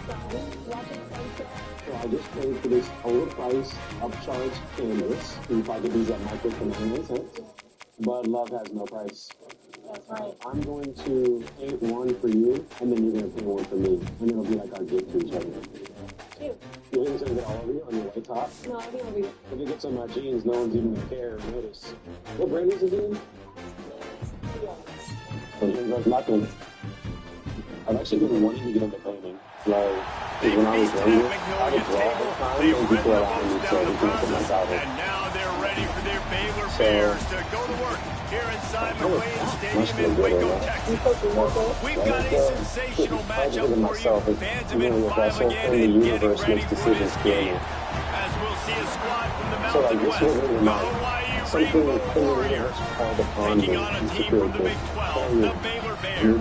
So I just paid for this overpriced, upcharged canvas. You probably get these at Michael's for 99 cents. But love has no price. That's right. I'm going to paint one for you, and then you're going to paint one for me. And it'll be like our gift to each other. Cute. You think it's going to get all over you on your white top? No, I think it'll be. If you get some of my jeans, no one's even going to care or notice. What brand is it again? So here goes nothing. I've actually been wanting to get into painting. Like, when I was younger, I would draw all the time, and people allowed me to look at my Bible. And now they're ready for their Baylor Bears to go to work here inside McLean Stadium in Waco, Texas. We've got a sensational matchup for you. Fans have been filing in and getting ready for this game. As we'll see a squad from the Mountain West, the Hawaii Rainbow Warriors, taking on a team from the Big 12, the Baylor Bears.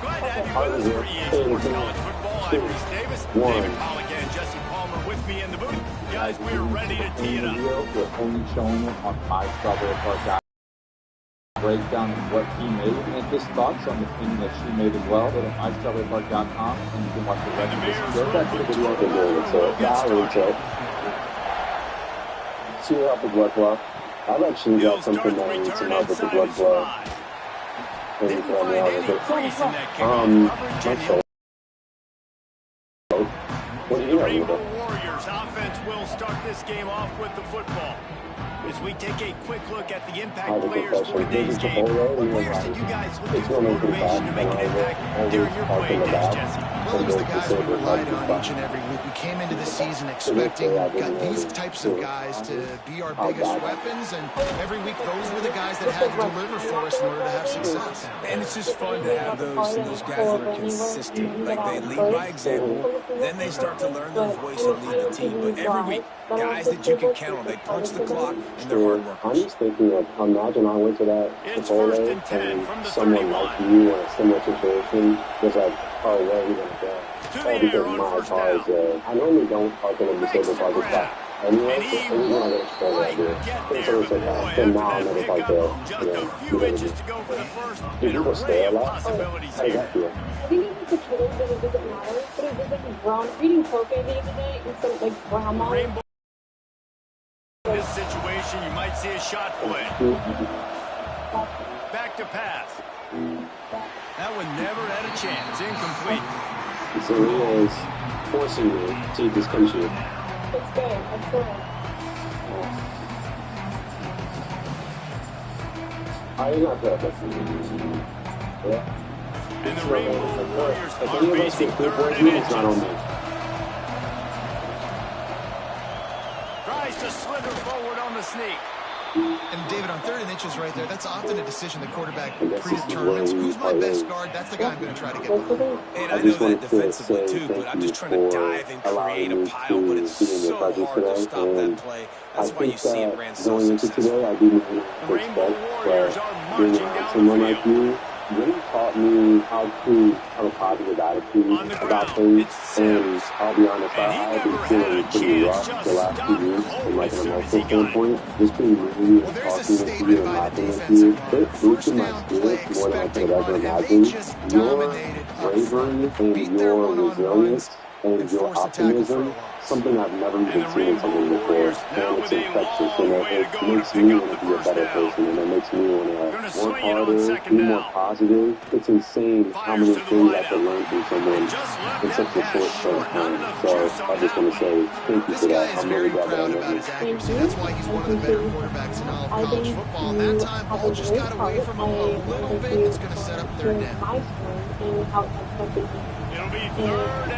Glad to have you with us for EA Sports College Football. I'm Reese Davis, David Pollock, and Jesse Palmer with me in the booth. Guys, we're ready to tee it up. We're only showing it on my Strawberry Park break down what he made and his thoughts on the thing that she made as well. Go to mystrawberrypark.com and you can watch the rest of this video. That's the video they're doing. So now check. See you out the blood clot. I've actually got something that needs some help with the blood clot. Didn't find any crease in that kickoff coverage. What do you The have Rainbow with it? Warriors offense will start this game off with the football. As we take a quick look at the impact players for today's game, what players did you guys look to for motivation to make an impact during your playing days, Jesse? Well, it was the guys we relied on each and every week. We came into the season expecting these types of guys to be our biggest weapons, and every week those were the guys that had to deliver for us in order to have success. And it's just fun to have those guys that are consistent. Like, they lead by example, then they start to learn their voice and lead the team. But every week, guys that you can count on, they punch the clock, and they're hard workers. I'm just thinking, like, imagine I went to that Chipotle and someone like you in a similar situation was like, oh, where are we going to go? Oh, because my car is there. I normally don't park in a disabled parking spot. Anyway, so every time I get a Chipotle right here, it's always like that. So now I never park there. Just a few inches to go for the first. Do people stay a lot? How does that feel? I think it's the children that it doesn't matter, but it was like brown. Reading poke at the end of the day instead of like grandma. Rainbow. In this situation, you might see a shot play. Back to pass. That one never had a chance. Incomplete. So he is forcing you to this country. It's good. It's good. I'm not good. Yeah. And the Rainbow Warriors If are any of us facing get three third points, and it's not on inches. me. Tries to slither forward on the sneak. And David, on 3rd and inches right there, that's often a decision the quarterback predetermines. Who's my best guard? That's the guy I'm going to try to get behind. And I know that defensively too, but I'm just trying to dive and create a pile, but it's so hard to stop that play. That's why you see it ran so going into successful. today, I do need to respect, but being around someone like you really taught me how to have a positive attitude about things. And I'll be honest, I've been feeling pretty rough the last 2 weeks from like an emotional standpoint. Just being really talking with you and laughing with you, it boosted my spirits more than I could have ever imagined. Your bravery and your resilience and your optimism, something I've never even seen in someone before, and it's infectious, and it makes me want to be a better person, and it makes me want to work harder, be more positive. It's insane how many things I can learn from someone in such a short span of time. So I just want to say thank you for that. I'm really glad that I know you. That's why he's one of the better quarterbacks in all of college football. And that time, ball just got away from him a little bit. It's going to set up 3rd down. It'll be 3rd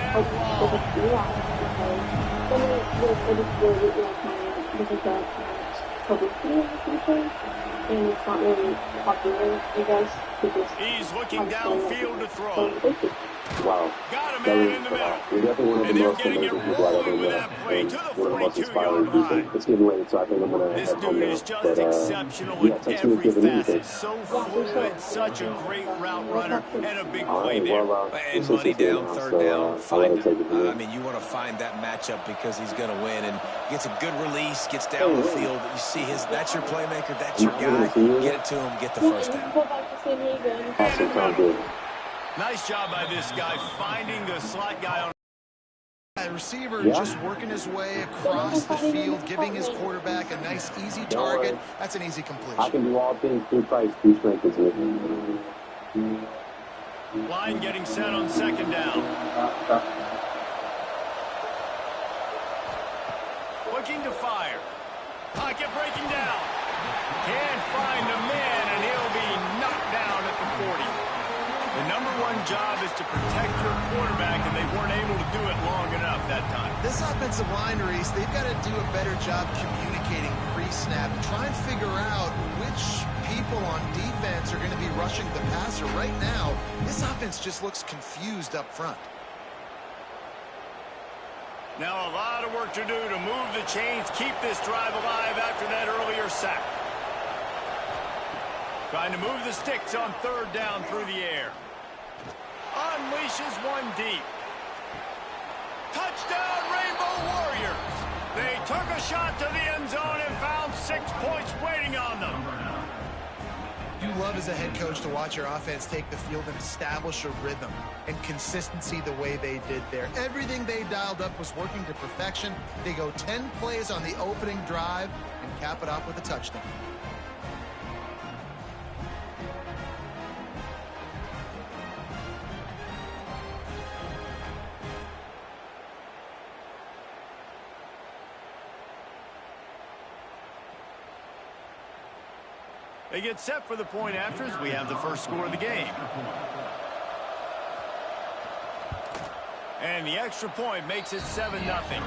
and and it's not really popular, I guess, because he's looking downfield to throw. Wow. Got a That man was, in the middle. you're definitely one of the And they're most getting amazing it people I've ever rolling with met, that play and to the one of the most 42-yard inspiring people. line. It's getting late, so I think I'm going to This head home dude now. is just But, exceptional yeah, at text me if every you have anything. facet. So fluid, such a great route runner, and a big All play right, there. well, And it's money 6-6 down, now, 3rd so, down, I'll find let it take it from him. there. I mean, you want to find that matchup because he's going to win and gets a good release, gets down the field. You see that's your playmaker, that's your guy. Get it to him, get the first down. Go back to San Diego. Awesome, sounds good. Nice job by this guy finding the slot guy on receiver just working his way across the field, giving his quarterback a nice, easy target. That's an easy completion. I can do all things through Christ who strengthens me. Line getting set on second down. Looking to fire. Pocket breaking down. Can't find a man, and he'll be knocked down at the 40. The #1 job is to protect your quarterback, and they weren't able to do it long enough that time. This offensive line, Reese, they've got to do a better job communicating pre-snap and try and figure out which people on defense are going to be rushing the passer. Right now, this offense just looks confused up front. Now a lot of work to do to move the chains, keep this drive alive after that earlier sack. Trying to move the sticks on third down through the air. Unleashes one deep. Touchdown, Rainbow Warriors! They took a shot to the end zone and found 6 points waiting on them. You love as a head coach to watch your offense take the field and establish a rhythm and consistency the way they did there. Everything they dialed up was working to perfection. They go 10 plays on the opening drive and cap it off with a touchdown. They get set for the point after as we have the first score of the game. And the extra point makes it 7-0.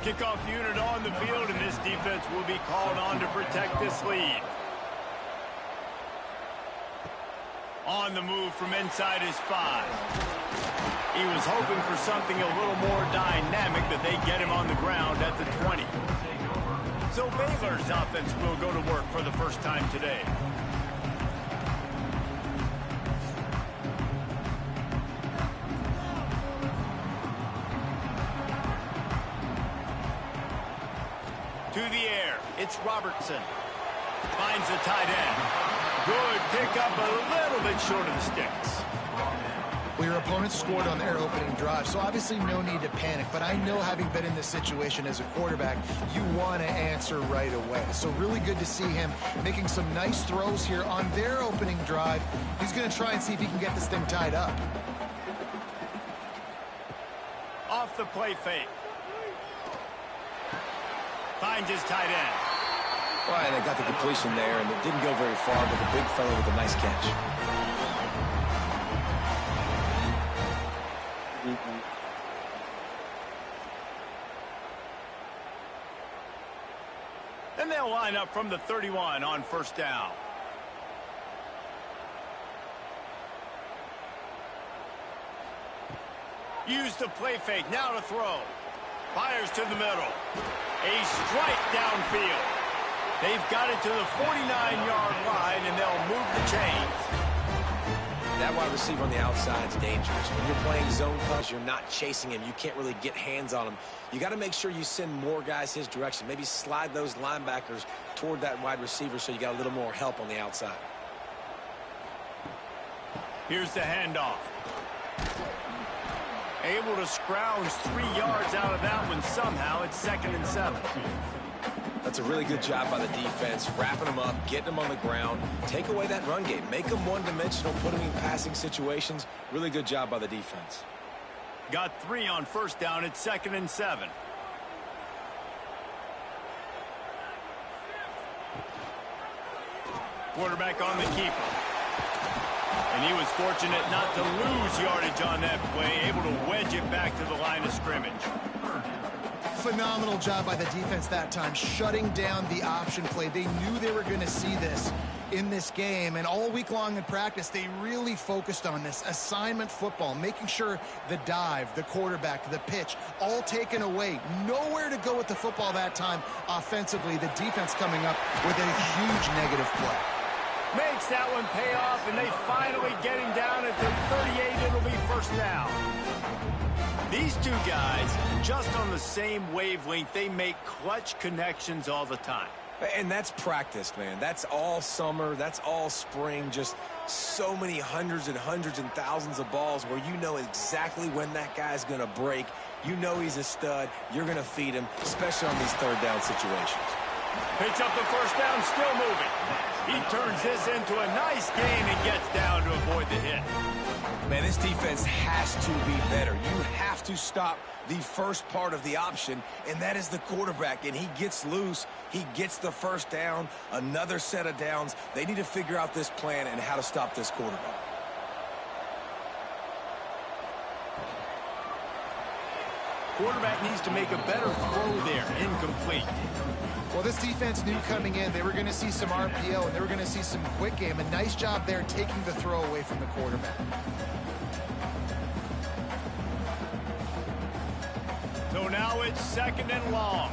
Kickoff unit on the field, and this defense will be called on to protect this lead. On the move from inside his 5. He was hoping for something a little more dynamic, but they get him on the ground at the 20. So Baylor's offense will go to work for the first time today. To the air, it's Robertson. Finds the tight end. Good pickup, a little bit short of the sticks. Well, your opponent scored on their opening drive, so obviously no need to panic. But I know, having been in this situation as a quarterback, you want to answer right away. So really good to see him making some nice throws here on their opening drive. He's going to try and see if he can get this thing tied up. Off the play fake. Finds his tight end. Well, they got the completion there, and it didn't go very far, but the big fellow with a nice catch. Then they'll line up from the 31 on first down. Use the play fake, now to throw. Fires to the middle. A strike downfield. They've got it to the 49-yard line, and they'll move the chains. That wide receiver on the outside is dangerous. When you're playing zone coverage, you're not chasing him. You can't really get hands on him. You got to make sure you send more guys his direction. Maybe slide those linebackers toward that wide receiver so you got a little more help on the outside. Here's the handoff. Able to scrounge 3 yards out of that one somehow. It's 2nd and 7. That's a really good job by the defense, wrapping them up, getting them on the ground. Take away that run game. Make them one-dimensional, put them in passing situations. Really good job by the defense. Got 3 on first down. It's 2nd and 7. Quarterback on the keeper. And he was fortunate not to lose yardage on that play, able to wedge it back to the line of scrimmage. Phenomenal job by the defense that time, shutting down the option play. They knew they were going to see this in this game, and all week long in practice, they really focused on this assignment football, making sure the dive, the quarterback, the pitch, all taken away. Nowhere to go with the football that time offensively. The defense coming up with a huge negative play. Makes that one pay off, and they finally get him down at the 38. It'll be first down. These two guys, just on the same wavelength, they make clutch connections all the time. And that's practice, man. That's all summer. That's all spring. Just so many hundreds and thousands of balls where you know exactly when that guy's going to break. You know he's a stud. You're going to feed him, especially on these third down situations. Picks up the first down, still moving. He turns this into a nice gain and gets down to avoid the hit. Man, this defense has to be better. You have to stop the first part of the option, and that is the quarterback. And he gets loose. He gets the first down, another set of downs. They need to figure out this plan and how to stop this quarterback. Quarterback needs to make a better throw there. Incomplete. Well, this defense knew coming in they were going to see some RPO and they were going to see some quick game. A nice job there taking the throw away from the quarterback. So now it's 2nd and long.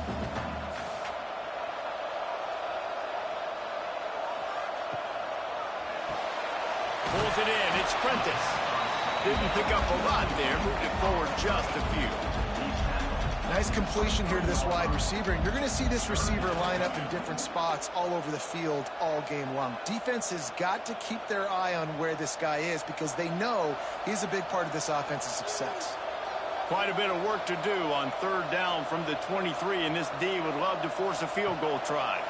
Pulls it in. It's Prentice. Didn't pick up a lot there. Moved it forward just a few. Nice completion here to this wide receiver. And you're going to see this receiver line up in different spots all over the field all game long. Defense has got to keep their eye on where this guy is because they know he's a big part of this offense's success. Quite a bit of work to do on 3rd down from the 23, and this D would love to force a field goal try.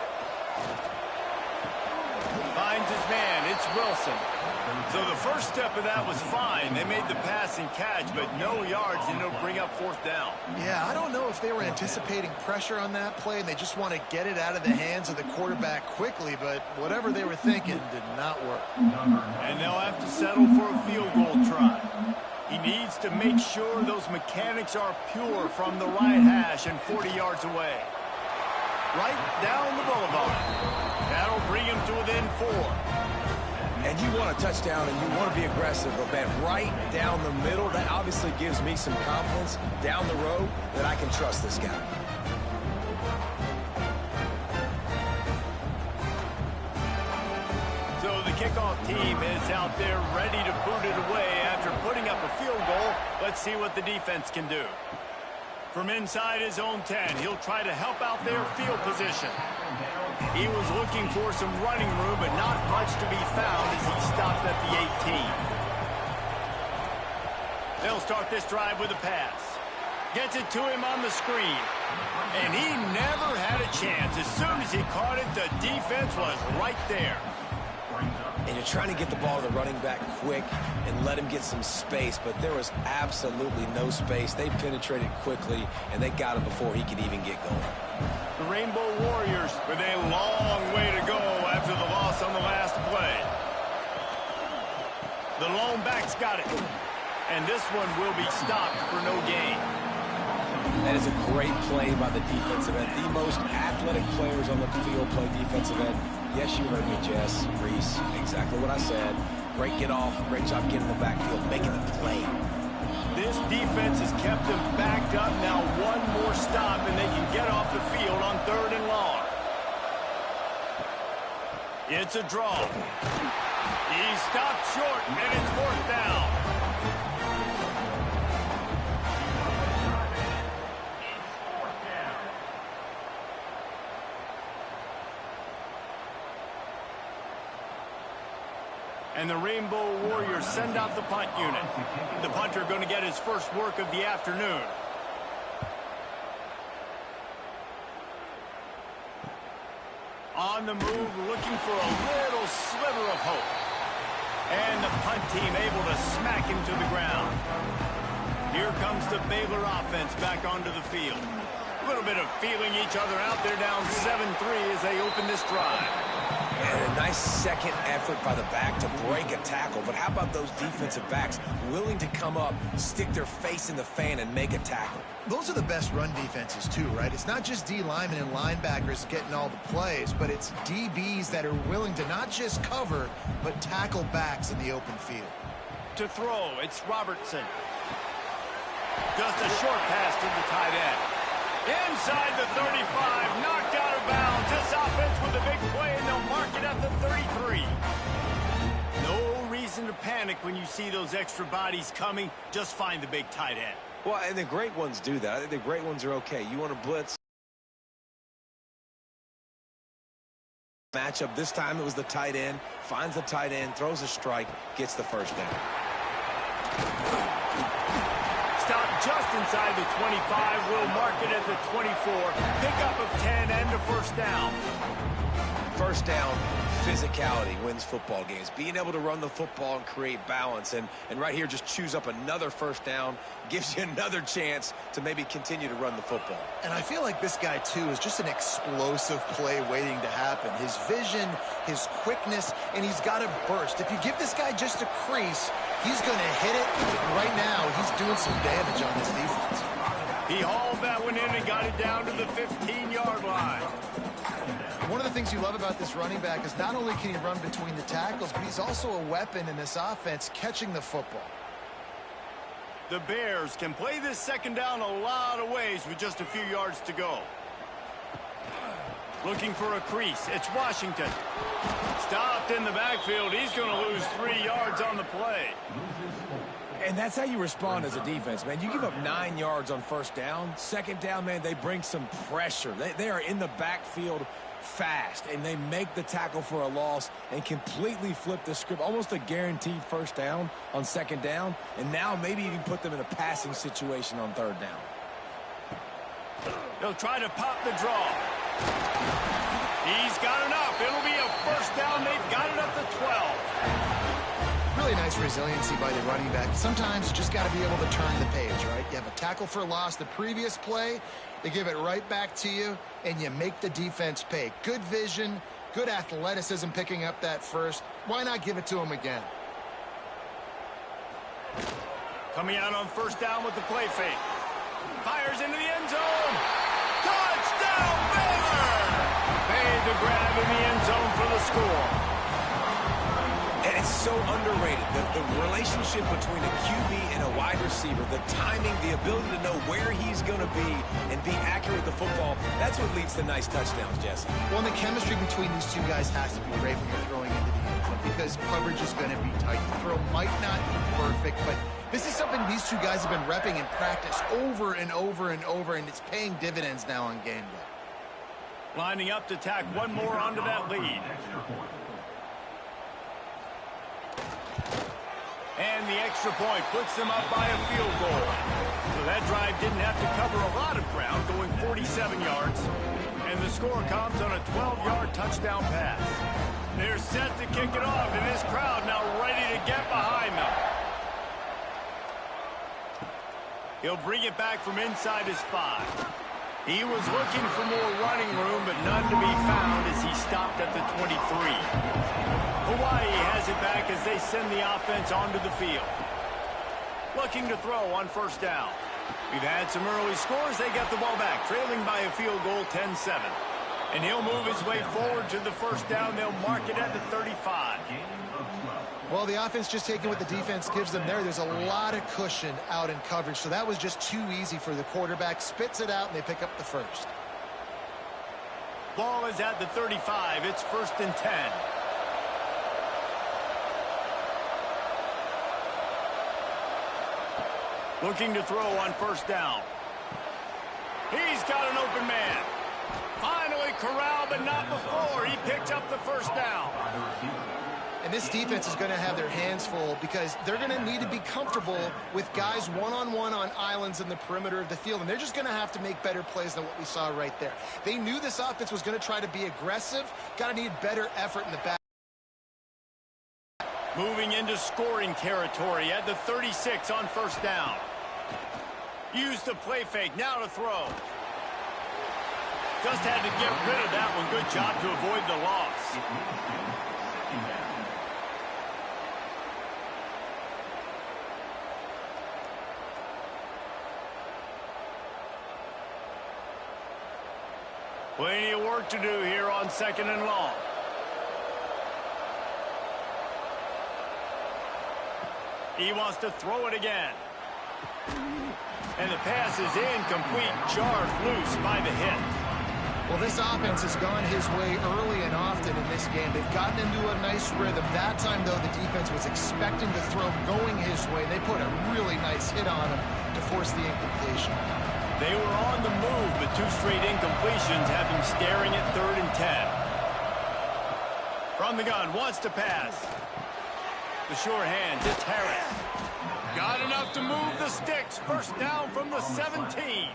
Finds his man. It's Wilson. So the first step of that was fine. They made the pass and catch, but no yards, and it'll bring up 4th down. Yeah, I don't know if they were anticipating pressure on that play, and they just want to get it out of the hands of the quarterback quickly, but whatever they were thinking did not work. And they'll have to settle for a field goal try. He needs to make sure those mechanics are pure from the right hash and 40 yards away. Right down the boulevard. That'll bring him to within 4. And you want a touchdown and you want to be aggressive, but man, right down the middle, that obviously gives me some confidence down the road that I can trust this guy. So the kickoff team is out there ready to boot it away after putting up a field goal. Let's see what the defense can do. From inside his own 10, he'll try to help out their field position. He was looking for some running room, but not much to be found as he stopped at the 18. They'll start this drive with a pass. Gets it to him on the screen. And he never had a chance. As soon as he caught it, the defense was right there. And you're trying to get the ball to the running back quick and let him get some space, but there was absolutely no space. They penetrated quickly, and they got him before he could even get going. The Rainbow Warriors with a long way to go after the loss on the last play. The lone back's got it. And this one will be stopped for no gain. That is a great play by the defensive end. The most athletic players on the field play defensive end. Yes, you heard me, Jess, Reese, exactly what I said. Great get off, great job getting the backfield, making the play. This defense has kept them backed up. Now one more stop, and they can get off the field on 3rd and long. It's a draw. He stopped short, and it's 4th down. And the Rainbow Warriors send out the punt unit. The punter going to get his first work of the afternoon. On the move, looking for a little sliver of hope. And the punt team able to smack him to the ground. Here comes the Baylor offense back onto the field. A little bit of feeling each other out. They're down 7-3 as they open this drive. And a nice second effort by the back to break a tackle. But how about those defensive backs willing to come up, stick their face in the fan, and make a tackle? Those are the best run defenses too, right? It's not just D linemen and linebackers getting all the plays, but it's DBs that are willing to not just cover, but tackle backs in the open field. To throw, it's Robertson. Just a short pass to the tight end. Inside the 35, knocked out of bounds. This offense with a big play, and they'll mark it at the 33. No reason to panic when you see those extra bodies coming. Just find the big tight end. Well, and the great ones do that. I think the great ones are okay. You want to blitz. Matchup. This time it was the tight end. Finds the tight end, throws a strike, gets the first down. Stop just inside the 25. We'll mark it at the 24. Pickup of 10 and a first down. First down, physicality wins football games. Being able to run the football and create balance. And right here, just choose up another first down. Gives you another chance to maybe continue to run the football. And I feel like this guy, too, is just an explosive play waiting to happen. His vision, his quickness, and he's got a burst. If you give this guy just a crease, he's going to hit it. Right now, he's doing some damage on this defense. He hauled that one in and got it down to the 15-yard line. One of the things you love about this running back is not only can he run between the tackles, but he's also a weapon in this offense catching the football. The Bears can play this second down a lot of ways with just a few yards to go. Looking for a crease. It's Washington. Stopped in the backfield. He's going to lose 3 yards on the play. And that's how you respond as a defense, man. You give up 9 yards on first down. Second down, man, they bring some pressure. They are in the backfield fast, and they make the tackle for a loss and completely flip the script. Almost a guaranteed first down on second down, and now maybe even put them in a passing situation on third down. They'll try to pop the draw. He's got enough. It'll be a first down. They've got it up to 12. Really nice resiliency by the running back. Sometimes you just got to be able to turn the page, right? You have a tackle for loss the previous play. They give it right back to you, and you make the defense pay. Good vision, good athleticism picking up that first. Why not give it to him again? Coming out on first down with the play fake. Fires into the end zone. Touchdown, Baylor! Made the grab in the end zone for the score. And it's so underrated. The relationship between a QB and a wide receiver, the timing, the ability to know where he's going to be and be accurate with the football, that's what leads to nice touchdowns, Jesse. Well, and the chemistry between these two guys has to be great when you're throwing into the end zone because coverage is going to be tight. The throw might not be perfect, but this is something these two guys have been repping in practice over and over and over, and it's paying dividends now on game day. Lining up to tack one more onto that lead. And the extra point puts them up by a field goal. So that drive didn't have to cover a lot of ground, going 47 yards. And the score comes on a 12-yard touchdown pass. They're set to kick it off, and this crowd now ready to get behind them. He'll bring it back from inside his 5. He was looking for more running room, but none to be found as he stopped at the 23. Hawaii has it back as they send the offense onto the field. Looking to throw on first down. We've had some early scores. They got the ball back, trailing by a field goal 10-7. And he'll move his way forward to the first down. They'll mark it at the 35. Well, the offense just taking what the defense gives them there. There's a lot of cushion out in coverage, so that was just too easy for the quarterback. Spits it out, and they pick up the first. Ball is at the 35. It's 1st and 10. Looking to throw on first down. He's got an open man. Finally corralled, but not before. He picks up the first down. And this defense is going to have their hands full because they're going to need to be comfortable with guys one-on-one on islands in the perimeter of the field. And they're just going to have to make better plays than what we saw right there. They knew this offense was going to try to be aggressive. Got to need better effort in the back. Moving into scoring territory at the 36 on first down. Use the play fake, now to throw. Just had to get rid of that one. Good job to avoid the loss. Plenty of work to do here on 2nd and long. He wants to throw it again. And the pass is incomplete, jarred loose by the hit. Well, this offense has gone his way early and often in this game. They've gotten into a nice rhythm. That time, though, the defense was expecting the throw going his way. They put a really nice hit on him to force the incompletion. They were on the move, but 2 straight incompletions have them staring at 3rd and 10. From the gun, wants to pass. The sure hands, it's Harris. Got enough to move the sticks. First down from the 17.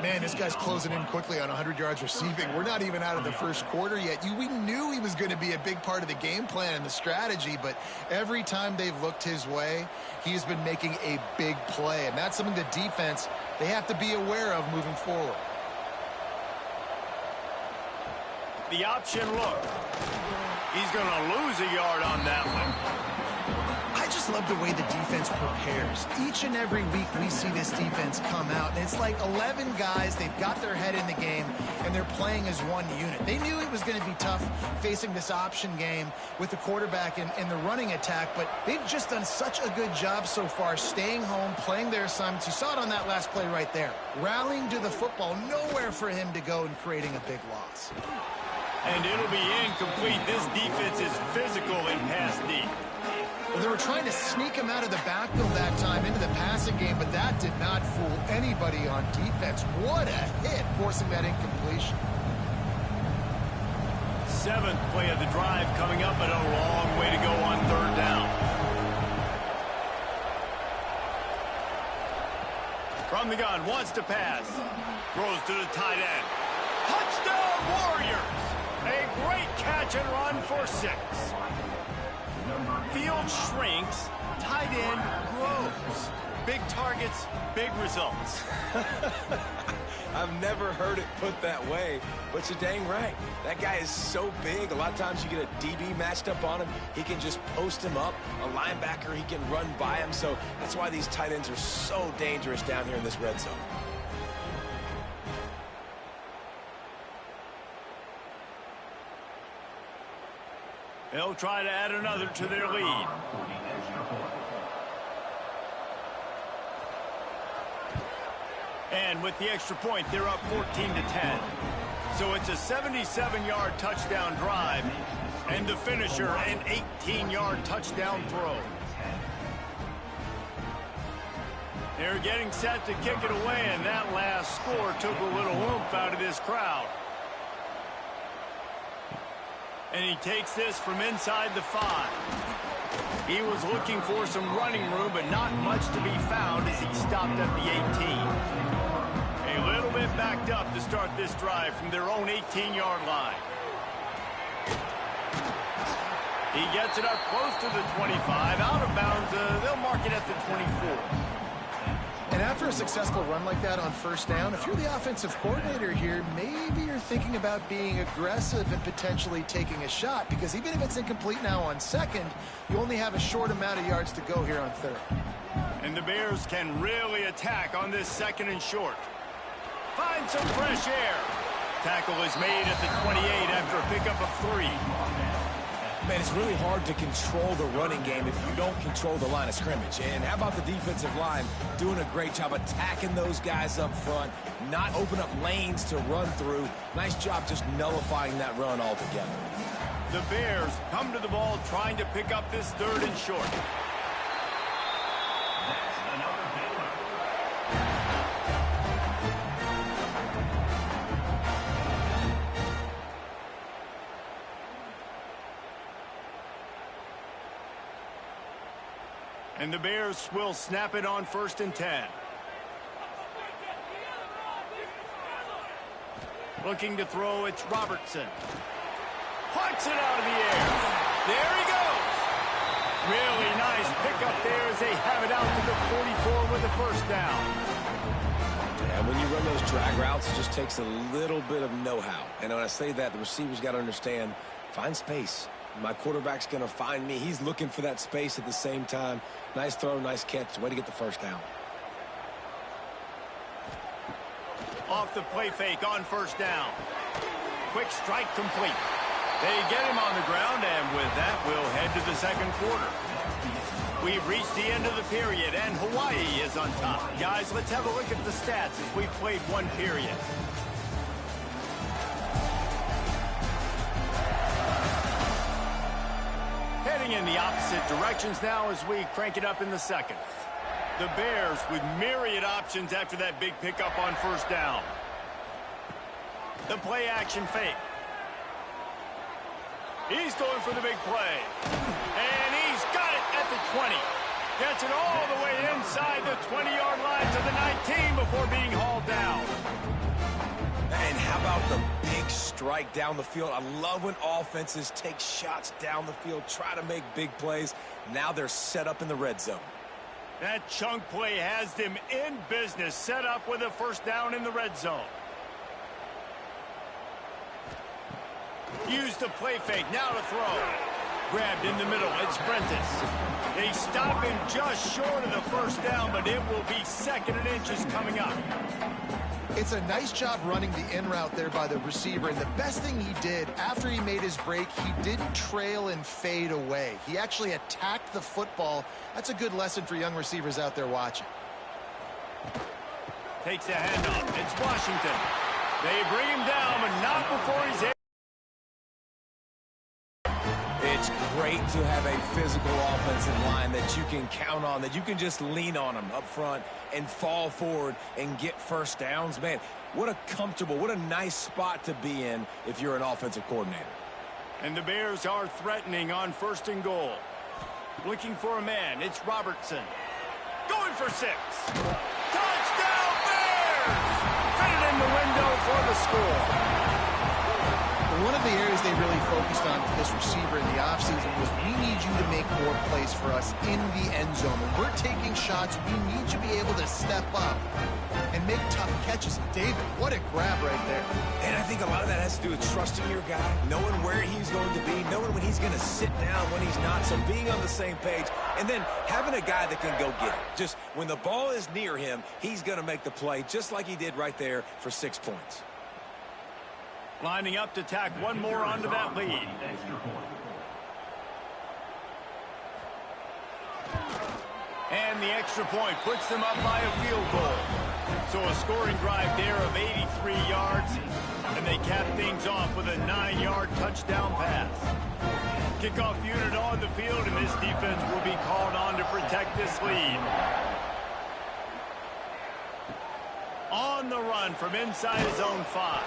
Man, this guy's closing in quickly on 100 yards receiving. We're not even out of the first quarter yet. We knew he was going to be a big part of the game plan and the strategy, but every time they've looked his way, he's been making a big play, and that's something the defense, they have to be aware of moving forward. The option look. He's going to lose a yard on that one. I just love the way the defense prepares. Each and every week we see this defense come out, and it's like 11 guys, they've got their head in the game, and they're playing as one unit. They knew it was going to be tough facing this option game with the quarterback and the running attack, but they've just done such a good job so far staying home, playing their assignments. You saw it on that last play right there. Rallying to the football, nowhere for him to go and creating a big loss. And it'll be incomplete. This defense is physical in pass D. Well, they were trying to sneak him out of the backfield that time into the passing game, but that did not fool anybody on defense. What a hit, forcing that incompletion. 7th play of the drive coming up, but a long way to go on 3rd down. From the gun, wants to pass. Throws to the tight end. Touchdown, Warriors! A great catch and run for 6. Field shrinks, tight end grows. Big targets, big results. I've never heard it put that way, but you're dang right. That guy is so big. A lot of times you get a DB matched up on him. He can just post him up. A linebacker, he can run by him. So that's why these tight ends are so dangerous down here in this red zone. They'll try to add another to their lead. And with the extra point, they're up 14-10. So it's a 77-yard touchdown drive, and the finisher, an 18-yard touchdown throw. They're getting set to kick it away, and that last score took a little oomph out of this crowd. And he takes this from inside the 5. He was looking for some running room, but not much to be found as he stopped at the 18. A little bit backed up to start this drive from their own 18-yard line. He gets it up close to the 25. Out of bounds, they'll mark it at the 24. And after a successful run like that on 1st down, if you're the offensive coordinator here, maybe you're thinking about being aggressive and potentially taking a shot, because even if it's incomplete now on 2nd, you only have a short amount of yards to go here on 3rd. And the Bears can really attack on this 2nd and short. Find some fresh air. Tackle is made at the 28 after a pickup of 3. Man, it's really hard to control the running game if you don't control the line of scrimmage. And how about the defensive line doing a great job attacking those guys up front, not open up lanes to run through. Nice job just nullifying that run altogether. The Bears come to the ball trying to pick up this 3rd and short. And the Bears will snap it on 1st and 10. Looking to throw, it's Robertson. Puts it out of the air. There he goes. Really nice pickup there as they have it out to the 44 with the 1st down. Yeah, when you run those drag routes, it just takes a little bit of know-how. And when I say that, the receivers got to understand, find space. My quarterback's going to find me. He's looking for that space at the same time. Nice throw, nice catch. Way to get the 1st down. Off the play fake on 1st down. Quick strike complete. They get him on the ground, and with that, we'll head to the 2nd quarter. We've reached the end of the period, and Hawaii is on top. Guys, let's have a look at the stats as we've played 1 period. Going in the opposite directions now as we crank it up in the second. The Bears with myriad options after that big pickup on first down. The play action fake. He's going for the big play. And he's got it at the 20. Gets it all the way inside the 20-yard line to the 19 before being hauled down. And how about the big strike down the field? I love when offenses take shots down the field, try to make big plays. Now they're set up in the red zone. That chunk play has them in business, set up with a first down in the red zone. Use the play fake, now to throw. Grabbed in the middle, it's Prentice. They stop him just short of the first down, but it will be second and inches coming up. It's a nice job running the in route there by the receiver, and the best thing he did after he made his break, he didn't trail and fade away. He actually attacked the football. That's a good lesson for young receivers out there watching. Takes a handoff. It's Washington. They bring him down, but not before he's able. It's great to have a physical offensive line that you can count on, that you can just lean on them up front and fall forward and get first downs. Man, what a comfortable, what a nice spot to be in if you're an offensive coordinator. And the Bears are threatening on first and goal. Looking for a man. It's Robertson. Going for 6. Touchdown, Bears! Fitted in the window for the score. One of the areas they really focused on with this receiver in the offseason was, we need you to make more plays for us in the end zone. When we're taking shots, we need you to be able to step up and make tough catches. David, what a grab right there. And I think a lot of that has to do with trusting your guy, knowing where he's going to be, knowing when he's going to sit down, when he's not, so being on the same page, and then having a guy that can go get it. Just when the ball is near him, he's going to make the play, just like he did right there for 6 points. Lining up to tack one more onto that lead. And the extra point puts them up by a field goal. So a scoring drive there of 83 yards. And they cap things off with a 9-yard touchdown pass. Kickoff unit on the field, and this defense will be called on to protect this lead. On the run from inside his own 5.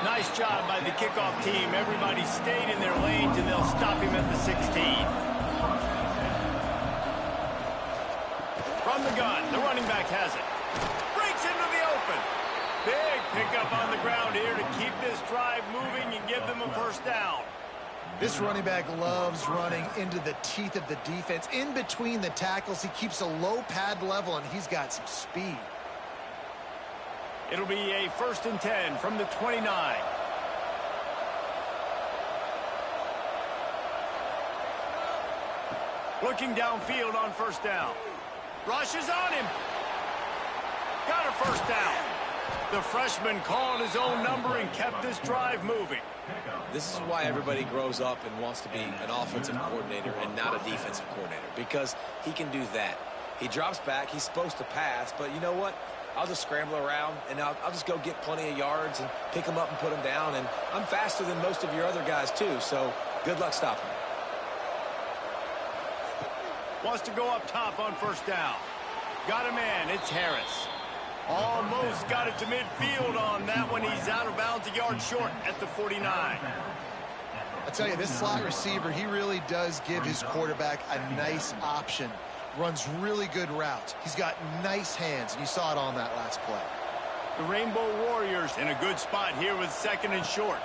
Nice job by the kickoff team. Everybody stayed in their lanes, and they'll stop him at the 16. From the gun, the running back has it. Breaks into the open. Big pickup on the ground here to keep this drive moving and give them a first down. This running back loves running into the teeth of the defense. In between the tackles, he keeps a low pad level, and he's got some speed. It'll be a 1st and 10 from the 29. Looking downfield on first down. Rushes on him. Got a first down. The freshman called his own number and kept this drive moving. This is why everybody grows up and wants to be an offensive coordinator and not a defensive coordinator, because he can do that. He drops back. He's supposed to pass, but you know what? I'll just scramble around, and I'll just go get plenty of yards and pick them up and put them down. And I'm faster than most of your other guys, too, so good luck stopping me. Wants to go up top on first down. Got a man. It's Harris. Almost got it to midfield on that one. He's out of bounds, a yard short at the 49. I tell you, this slot receiver, he really does give his quarterback a nice option. Runs really good routes. He's got nice hands, and you saw it on that last play. The Rainbow Warriors in a good spot here with 2nd and short.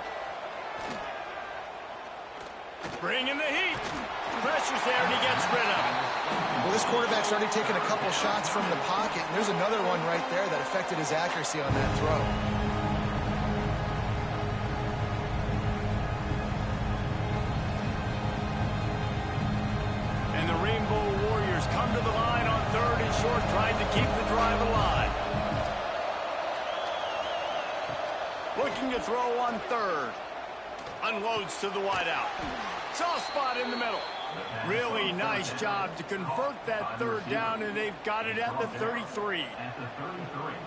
Bringing the heat. Pressure's there, and he gets rid of it. Well, this quarterback's already taken a couple shots from the pocket, and there's another one right there that affected his accuracy on that throw. And the Rainbow Warriors come to the line on 3rd and short, trying to keep the drive alive. Looking to throw on 3rd. Unloads to the wideout. Soft spot in the middle. Really nice job to convert that third down, and they've got it at the 33.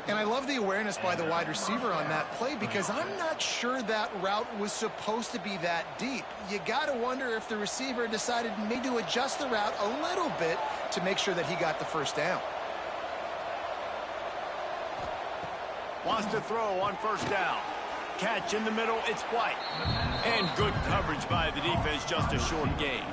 And I love the awareness by the wide receiver on that play, because I'm not sure that route was supposed to be that deep. You got to wonder if the receiver decided maybe to adjust the route a little bit to make sure that he got the first down. Wants to throw on first down. Catch in the middle, it's White. And good coverage by the defense, just a short gain.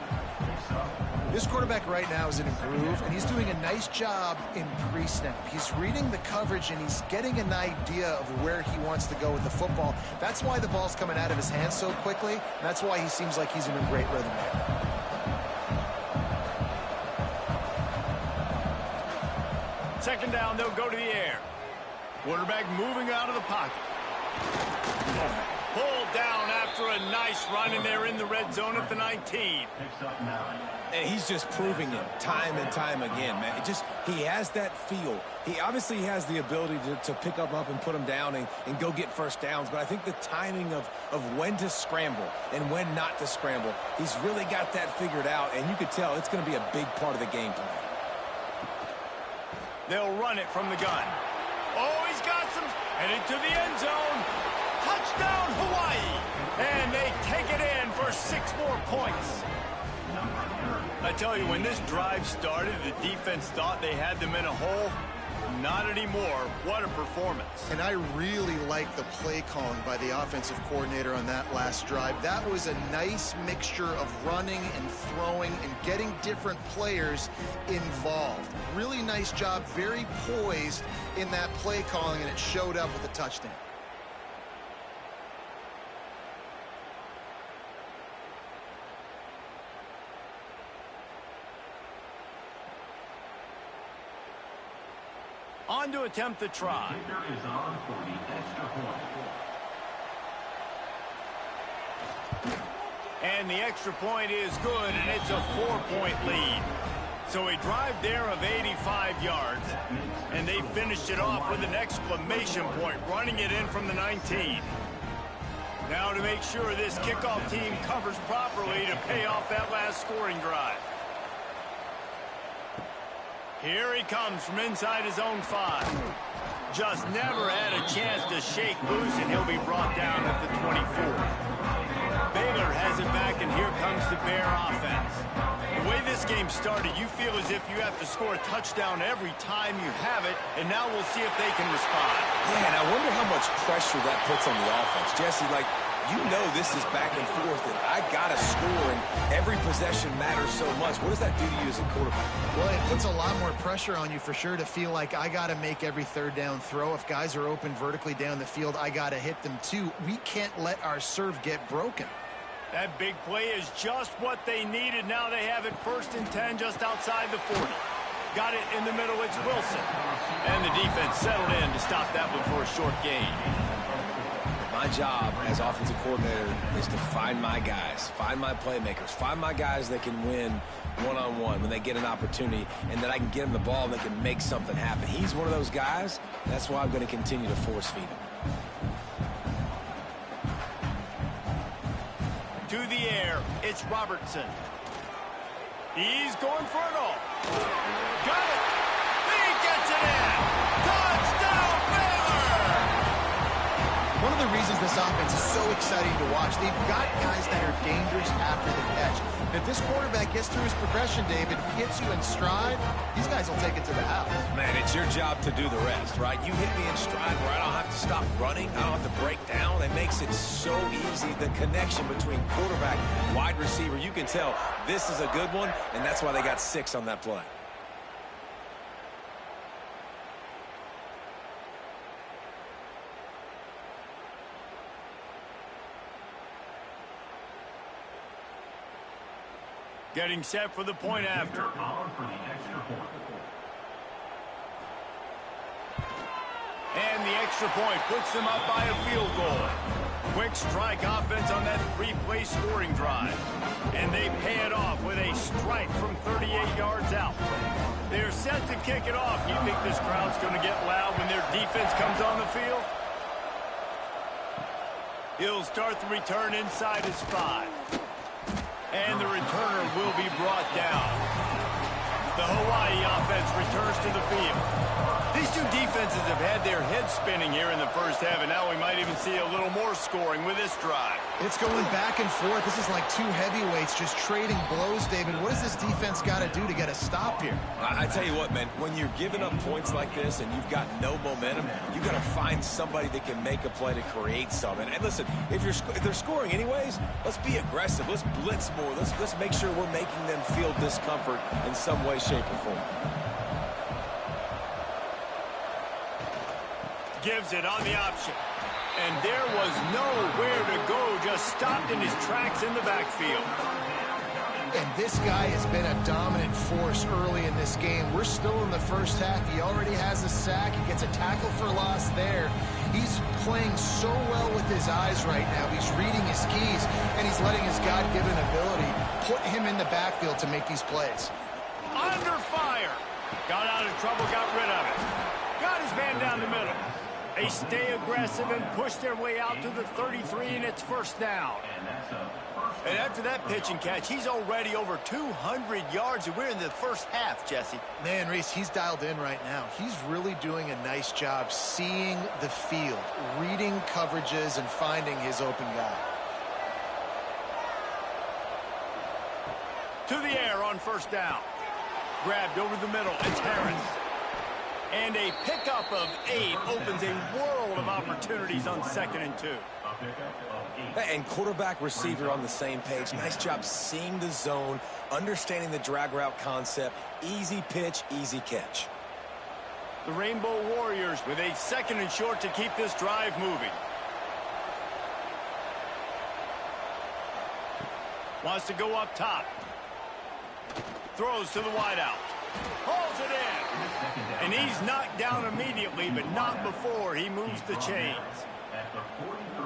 This quarterback right now is in a groove, and he's doing a nice job in pre-snap. He's reading the coverage, and he's getting an idea of where he wants to go with the football. That's why the ball's coming out of his hands so quickly, and that's why he seems like he's in a great rhythm there. Second down, they'll go to the air. Quarterback moving out of the pocket. Pulled down after a nice run, and they're in the red zone at the 19. And he's just proving it time and time again, man. He has that feel. He obviously has the ability to pick up and put them down and go get first downs, but I think the timing of when to scramble and when not to scramble, he's really got that figured out, and you could tell it's going to be a big part of the game plan. They'll run it from the gun. Oh, he's got some, headed to the end zone. Touchdown, Hawaii! And they take it in for 6 more points. I tell you, when this drive started, the defense thought they had them in a hole. Not anymore. What a performance. And I really like the play calling by the offensive coordinator on that last drive. That was a nice mixture of running and throwing and getting different players involved. Really nice job, very poised in that play calling, and it showed up with a touchdown. On to attempt the try. And the extra point is good, and it's a 4-point lead. So a drive there of 85 yards, and they finished it off with an exclamation point, running it in from the 19. Now to make sure this kickoff team covers properly to pay off that last scoring drive. Here he comes from inside his own 5. Just never had a chance to shake loose, and he'll be brought down at the 24. Baylor has it back, and here comes the Bear offense. The way this game started, you feel as if you have to score a touchdown every time you have it, and now we'll see if they can respond. Yeah, and I wonder how much pressure that puts on the offense. Jesse, like, you know this is back and forth, and I got to score, and every possession matters so much. What does that do to you as a quarterback? Well, it puts a lot more pressure on you for sure to feel like I got to make every third down throw. If guys are open vertically down the field, I got to hit them too. We can't let our serve get broken. That big play is just what they needed. Now they have it 1st and 10 just outside the 40. Got it in the middle, it's Wilson. And the defense settled in to stop that one for a short gain. My job as offensive coordinator is to find my guys, find my playmakers, find my guys that can win one-on-one when they get an opportunity, and that I can get them the ball and they can make something happen. He's one of those guys. That's why I'm going to continue to force feed him. To the air, it's Robertson. He's going for it all. Got it. He gets it in. Touchdown, Baylor! One of the reasons this offense is so exciting to watch, they've got guys that are dangerous after the catch. And if this quarterback gets through his progression, David, hits you in stride, these guys will take it to the house. Man, it's your job to do the rest, right? You hit me in stride where I don't have to stop running. I don't have to break down. It makes it so easy. The connection between quarterback and wide receiver, you can tell this is a good one, and that's why they got 6 on that play. Getting set for the point after. And the extra point puts them up by a field goal. Quick strike offense on that 3-play scoring drive. And they pay it off with a strike from 38 yards out. They're set to kick it off. You think this crowd's going to get loud when their defense comes on the field? He'll start the return inside his 5. And the returner will be brought down. The Hawaii offense returns to the field. These two defenses have had their heads spinning here in the first half, and now we might even see a little more scoring with this drive. It's going back and forth. This is like two heavyweights just trading blows, David. What does this defense got to do to get a stop here? I tell you what, man, when you're giving up points like this and you've got no momentum, you got to find somebody that can make a play to create something. And listen, if they're scoring anyways, let's be aggressive. Let's blitz more. Let's make sure we're making them feel discomfort in some way, shape, or form. Gives it on the option. And there was nowhere to go, just stopped in his tracks in the backfield. And this guy has been a dominant force early in this game. We're still in the first half. He already has a sack. He gets a tackle for loss there. He's playing so well with his eyes right now. He's reading his keys, and he's letting his God-given ability put him in the backfield to make these plays. Under fire. Got out of trouble, got rid of it. Got his man down the middle. They stay aggressive and push their way out to the 33, and it's first down. And after that pitch and catch, he's already over 200 yards, and we're in the first half, Jesse. Man, Reese, he's dialed in right now. He's really doing a nice job seeing the field, reading coverages, and finding his open guy. To the air on first down. Grabbed over the middle. It's Harris. And a pickup of 8 opens a world of opportunities on 2nd and 2. And quarterback receiver on the same page. Nice job seeing the zone, understanding the drag route concept. Easy pitch, easy catch. The Rainbow Warriors with a 2nd and short to keep this drive moving. Wants to go up top. Throws to the wideout. Hauls it in. And he's knocked down immediately, but not before he moves the chains.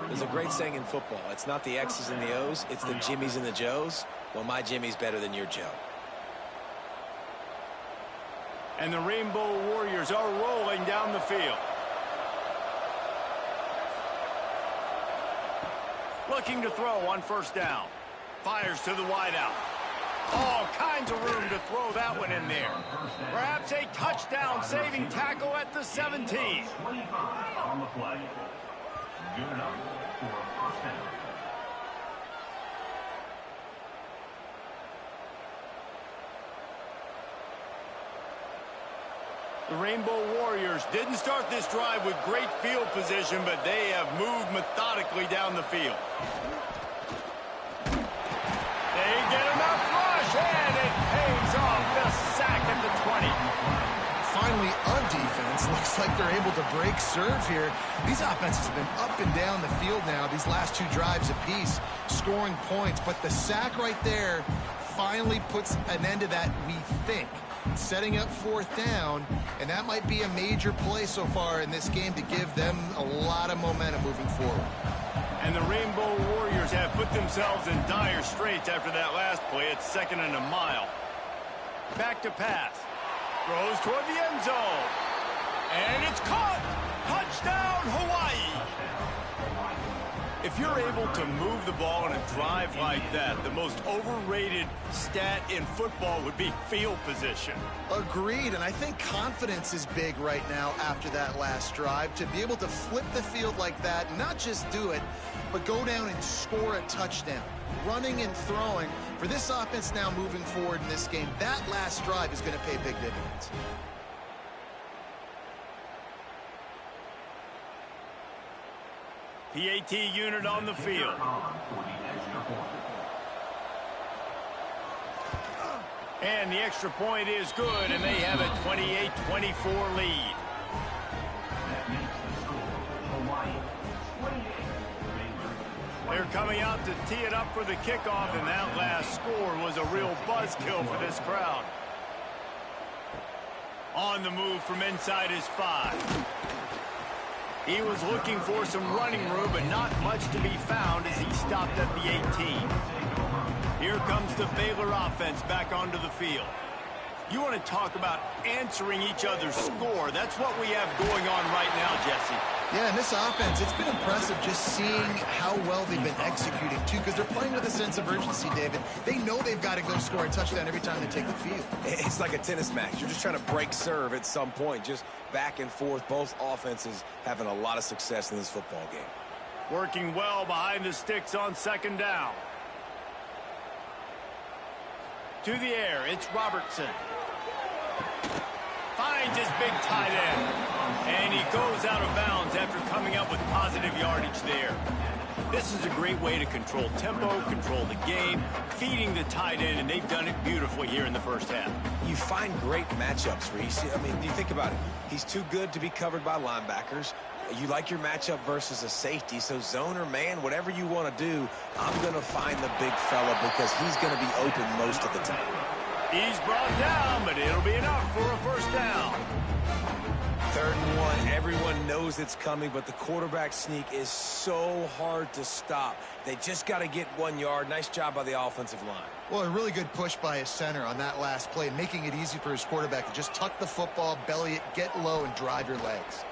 There's a great saying in football. It's not the X's and the O's, it's the Jimmies and the Joes. Well, my Jimmy's better than your Joe. And the Rainbow Warriors are rolling down the field. Looking to throw on first down. Fires to the wideout. All kinds of room to throw that one in there. Perhaps a touchdown-saving tackle at the 17. 25 on the play. Good enough for a first down. The Rainbow Warriors didn't start this drive with great field position, but they have moved methodically down the field. They get enough rush, and it pays off. The sack at the 20. Finally, on defense, looks like they're able to break serve here. These offenses have been up and down the field now, these last 2 drives apiece, scoring points. But the sack right there finally puts an end to that, we think. Setting up 4th down, and that might be a major play so far in this game to give them a lot of momentum moving forward. And the Rainbow Warriors have put themselves in dire straits after that last play. It's 2nd and a mile. Back to pass. Throws toward the end zone. And it's caught. Touchdown, Hawaii. If you're able to move the ball on a drive like that, the most overrated stat in football would be field position. Agreed, and I think confidence is big right now after that last drive. To be able to flip the field like that, not just do it, but go down and score a touchdown. Running and throwing. For this offense now moving forward in this game, that last drive is going to pay big dividends. PAT unit on the field. And the extra point is good, and they have a 28-24 lead. They're coming out to tee it up for the kickoff, and that last score was a real buzzkill for this crowd. On the move from inside his 5. He was looking for some running room, but not much to be found as he stopped at the 18. Here comes the Baylor offense back onto the field. You want to talk about answering each other's score. That's what we have going on right now, Jesse. Yeah, and this offense, it's been impressive just seeing how well they've been executing, too, because they're playing with a sense of urgency, David. They know they've got to go score a touchdown every time they take the field. It's like a tennis match. You're just trying to break serve at some point, just back and forth. Both offenses having a lot of success in this football game. Working well behind the sticks on second down. To the air, it's Robertson. Finds his big tight end. And he goes out of bounds after coming up with positive yardage there. This is a great way to control tempo, control the game, feeding the tight end, and they've done it beautifully here in the first half. You find great matchups, Reese. I mean, you think about it. He's too good to be covered by linebackers. You like your matchup versus a safety, so zone or man, whatever you want to do, I'm going to find the big fella because he's going to be open most of the time. He's brought down, but it'll be enough for a first down. 3rd and 1, everyone knows it's coming, but the quarterback sneak is so hard to stop. They just got to get 1 yard. Nice job by the offensive line. Well, a really good push by his center on that last play, making it easy for his quarterback to just tuck the football, belly it, get low, and drive your legs.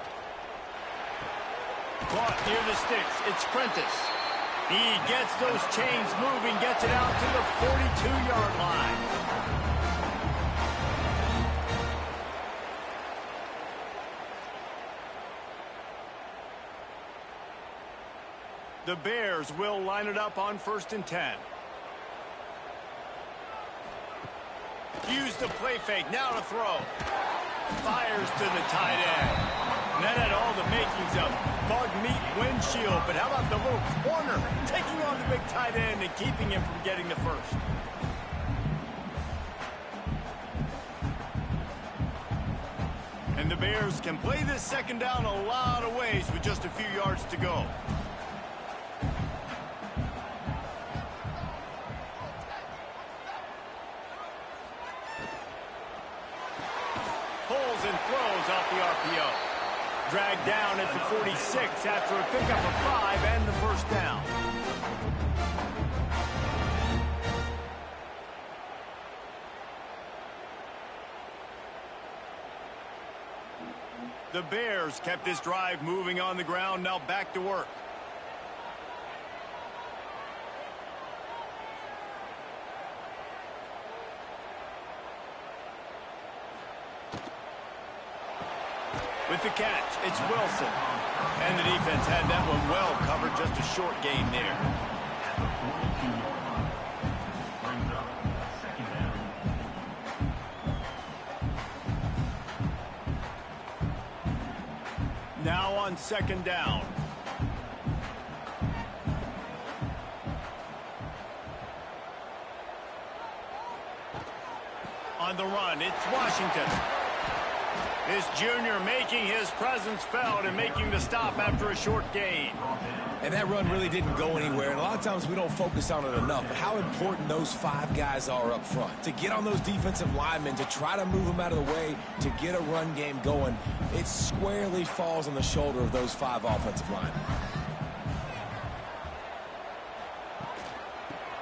Caught near the sticks. It's Prentice. He gets those chains moving, gets it out to the 42-yard line. The Bears will line it up on 1st and 10. Use the play fake. Now to throw. Fires to the tight end. And that had all the makings of bug meat windshield. But how about the little corner taking on the big tight end and keeping him from getting the first? And the Bears can play this second down a lot of ways with just a few yards to go. Pulls and throws off the RPO. Dragged down at the 46 after a pickup of 5 and the first down. The Bears kept this drive moving on the ground, now back to work. With the catch, it's Wilson. And the defense had that one well covered, just a short gain there. Now on second down. On the run, it's Washington. This junior making his presence felt and making the stop after a short gain. And that run really didn't go anywhere, and a lot of times we don't focus on it enough, but how important those 5 guys are up front. To get on those defensive linemen, to try to move them out of the way, to get a run game going, it squarely falls on the shoulder of those 5 offensive linemen.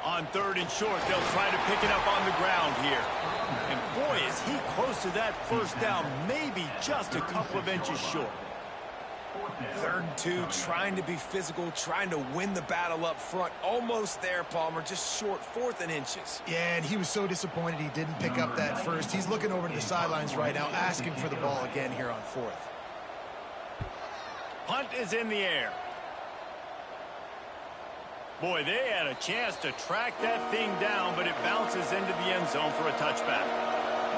On 3rd and short, they'll try to pick it up on the ground here. And boy, is he close to that first down, maybe just a couple of inches short. 3rd and 2, trying to be physical, trying to win the battle up front. Almost there, Palmer, just short, 4th and inches. Yeah, and he was so disappointed he didn't pick up that first. He's looking over to the sidelines right now, asking for the ball again here on 4th. Punt is in the air. Boy, they had a chance to track that thing down, but it bounces into the end zone for a touchback.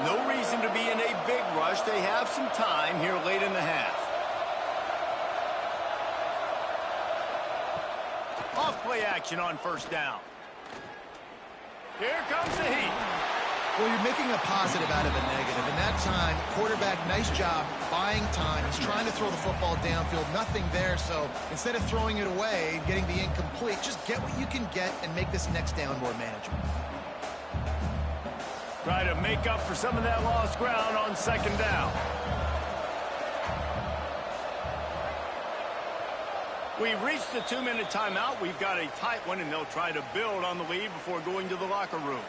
No reason to be in a big rush. They have some time here late in the half. Off-play action on first down. Here comes the heat. Well, you're making a positive out of a negative. And that time, quarterback, nice job buying time. He's trying to throw the football downfield. Nothing there. So instead of throwing it away and getting the incomplete, just get what you can get and make this next down more manageable. Try to make up for some of that lost ground on second down. We've reached the 2-minute timeout. We've got a tight one, and they'll try to build on the lead before going to the locker room.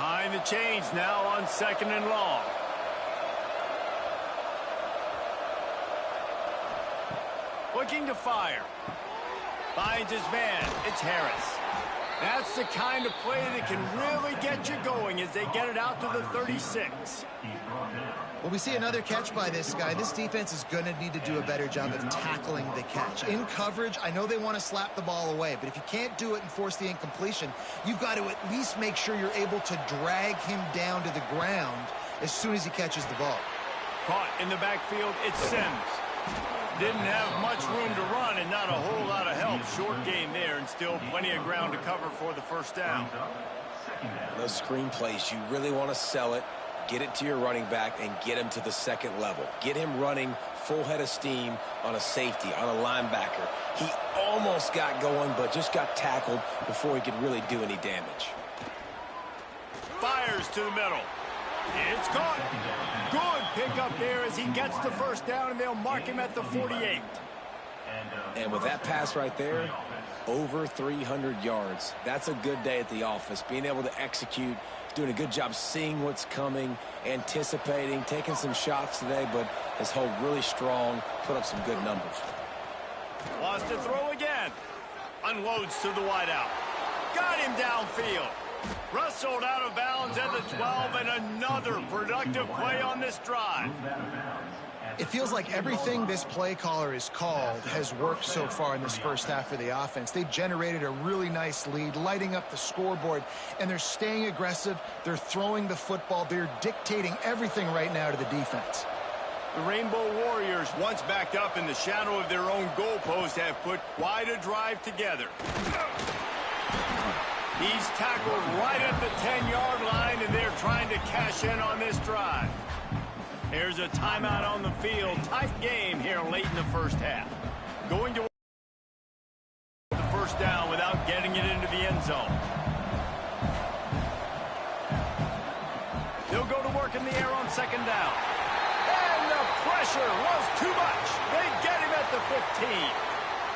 Behind the chains now on 2nd and long. Looking to fire. Finds his man. It's Harris. That's the kind of play that can really get you going as they get it out to the 36. Well, we see another catch by this guy. This defense is going to need to do a better job of tackling the catch. In coverage, I know they want to slap the ball away, but if you can't do it and force the incompletion, you've got to at least make sure you're able to drag him down to the ground as soon as he catches the ball. Caught in the backfield, it's Sims. Didn't have much room to run and not a whole lot of help. Short game there and still plenty of ground to cover for the first down. Those screen plays, you really want to sell it. Get it to your running back and get him to the second level. Get him running full head of steam on a safety, on a linebacker. He almost got going, but just got tackled before he could really do any damage. Fires to the middle. It's caught. Good pickup there as he gets the first down, and they'll mark him at the 48. And with that pass right there, over 300 yards. That's a good day at the office. Being able to execute, doing a good job seeing what's coming, anticipating, taking some shots today, but his hold really strong, put up some good numbers. Wants to throw again. Unloads to the wideout. Got him downfield. Wrestled out of bounds at the 12, and another productive play on this drive. It feels like everything this play caller has called has worked so far in this first half of the offense. They've generated a really nice lead, lighting up the scoreboard, and they're staying aggressive. They're throwing the football. They're dictating everything right now to the defense. The Rainbow Warriors, once backed up in the shadow of their own goalpost, have put quite a drive together. He's tackled right at the 10-yard line, and they're trying to cash in on this drive. There's a timeout on the field. Tight game here late in the first half. Going to the first down without getting it into the end zone. They'll go to work in the air on 2nd down. And the pressure was too much. They get him at the 15.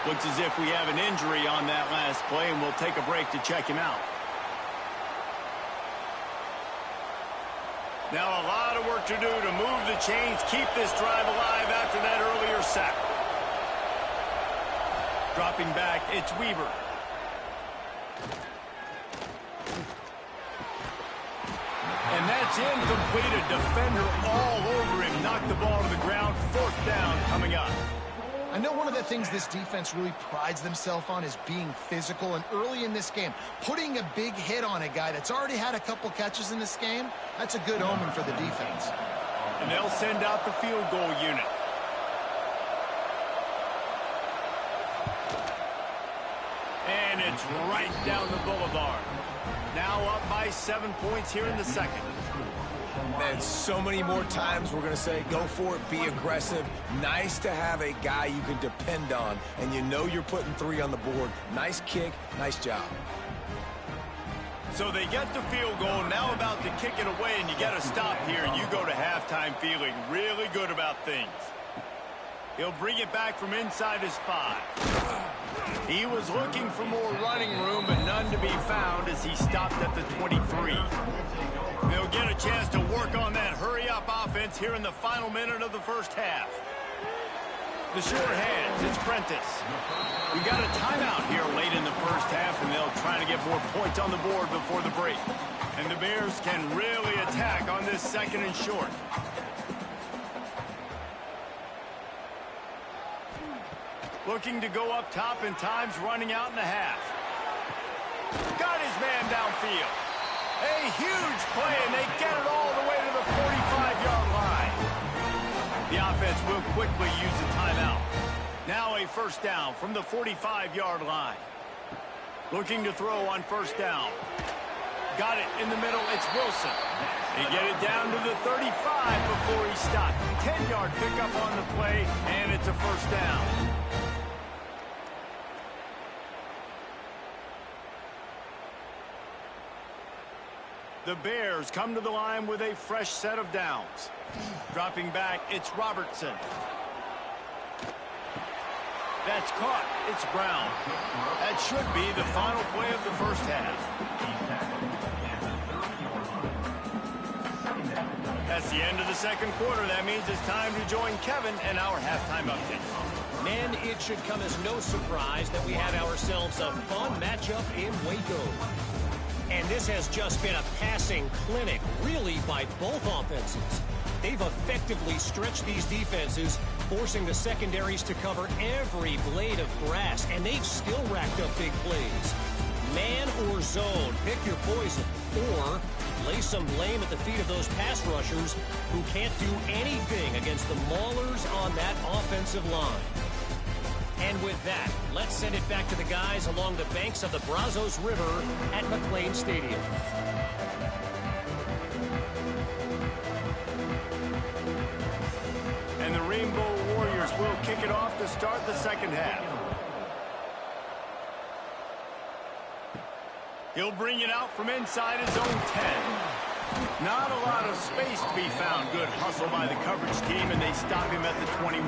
Looks as if we have an injury on that last play, and we'll take a break to check him out. Now a lot of work to do to move the chains, keep this drive alive after that earlier sack. Dropping back, it's Weaver. And that's incomplete. A defender all over him. Knocked the ball to the ground. 4th down coming up. I know one of the things this defense really prides themselves on is being physical, and early in this game, putting a big hit on a guy that's already had a couple catches in this game, that's a good omen for the defense. And they'll send out the field goal unit. And it's right down the boulevard. Now up by 7 points here in the second. And so many more times we're going to say, go for it, be aggressive. Nice to have a guy you can depend on, and you know you're putting 3 on the board. Nice kick, nice job. So they get the field goal, now about to kick it away, and you get a stop here, and you go to halftime feeling really good about things. He'll bring it back from inside his 5. He was looking for more running room, but none to be found as he stopped at the 23. They'll get a chance to work on that hurry-up offense here in the final minute of the first half. The sure hands, it's Prentice. We got a timeout here late in the first half, and they'll try to get more points on the board before the break. And the Bears can really attack on this 2nd and short. Looking to go up top, and time's running out in the half. Got his man downfield. A huge play, and they get it all the way to the 45-yard line. The offense will quickly use a timeout. Now a first down from the 45-yard line. Looking to throw on first down. Got it in the middle. It's Wilson. They get it down to the 35 before he stopped. 10-yard pickup on the play, and it's a first down. The Bears come to the line with a fresh set of downs. Dropping back, it's Robertson. That's caught. It's Brown. That should be the final play of the first half. It's the end of the second quarter. That means it's time to join Kevin and our halftime update. Men, it should come as no surprise that we have ourselves a fun matchup in Waco. And this has just been a passing clinic, really, by both offenses. They've effectively stretched these defenses, forcing the secondaries to cover every blade of grass, and they've still racked up big plays. Man or zone, pick your poison, or lay some blame at the feet of those pass rushers who can't do anything against the maulers on that offensive line. And with that, let's send it back to the guys along the banks of the Brazos River at McLean Stadium. And the Rainbow Warriors will kick it off to start the second half. He'll bring it out from inside his own 10. Not a lot of space to be found. Good hustle by the coverage team, and they stop him at the 21.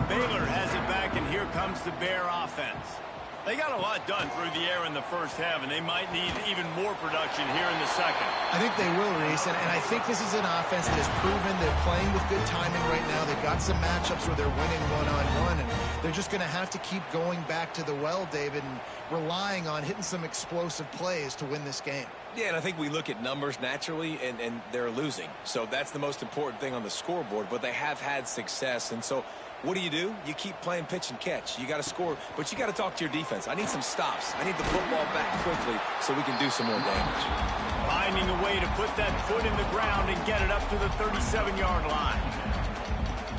Baylor has it back, and here comes the Bear offense. They got a lot done through the air in the first half, and they might need even more production here in the second. I think they will, Reese, and I think this is an offense that has proven they're playing with good timing right now. They've got some matchups where they're winning one-on-one, and they're just going to have to keep going back to the well, David, and relying on hitting some explosive plays to win this game. Yeah, and I think we look at numbers naturally, and they're losing. So that's the most important thing on the scoreboard, but they have had success, and so what do? You keep playing pitch and catch. You got to score, but you got to talk to your defense. I need some stops. I need the football back quickly so we can do some more damage. Finding a way to put that foot in the ground and get it up to the 37-yard line.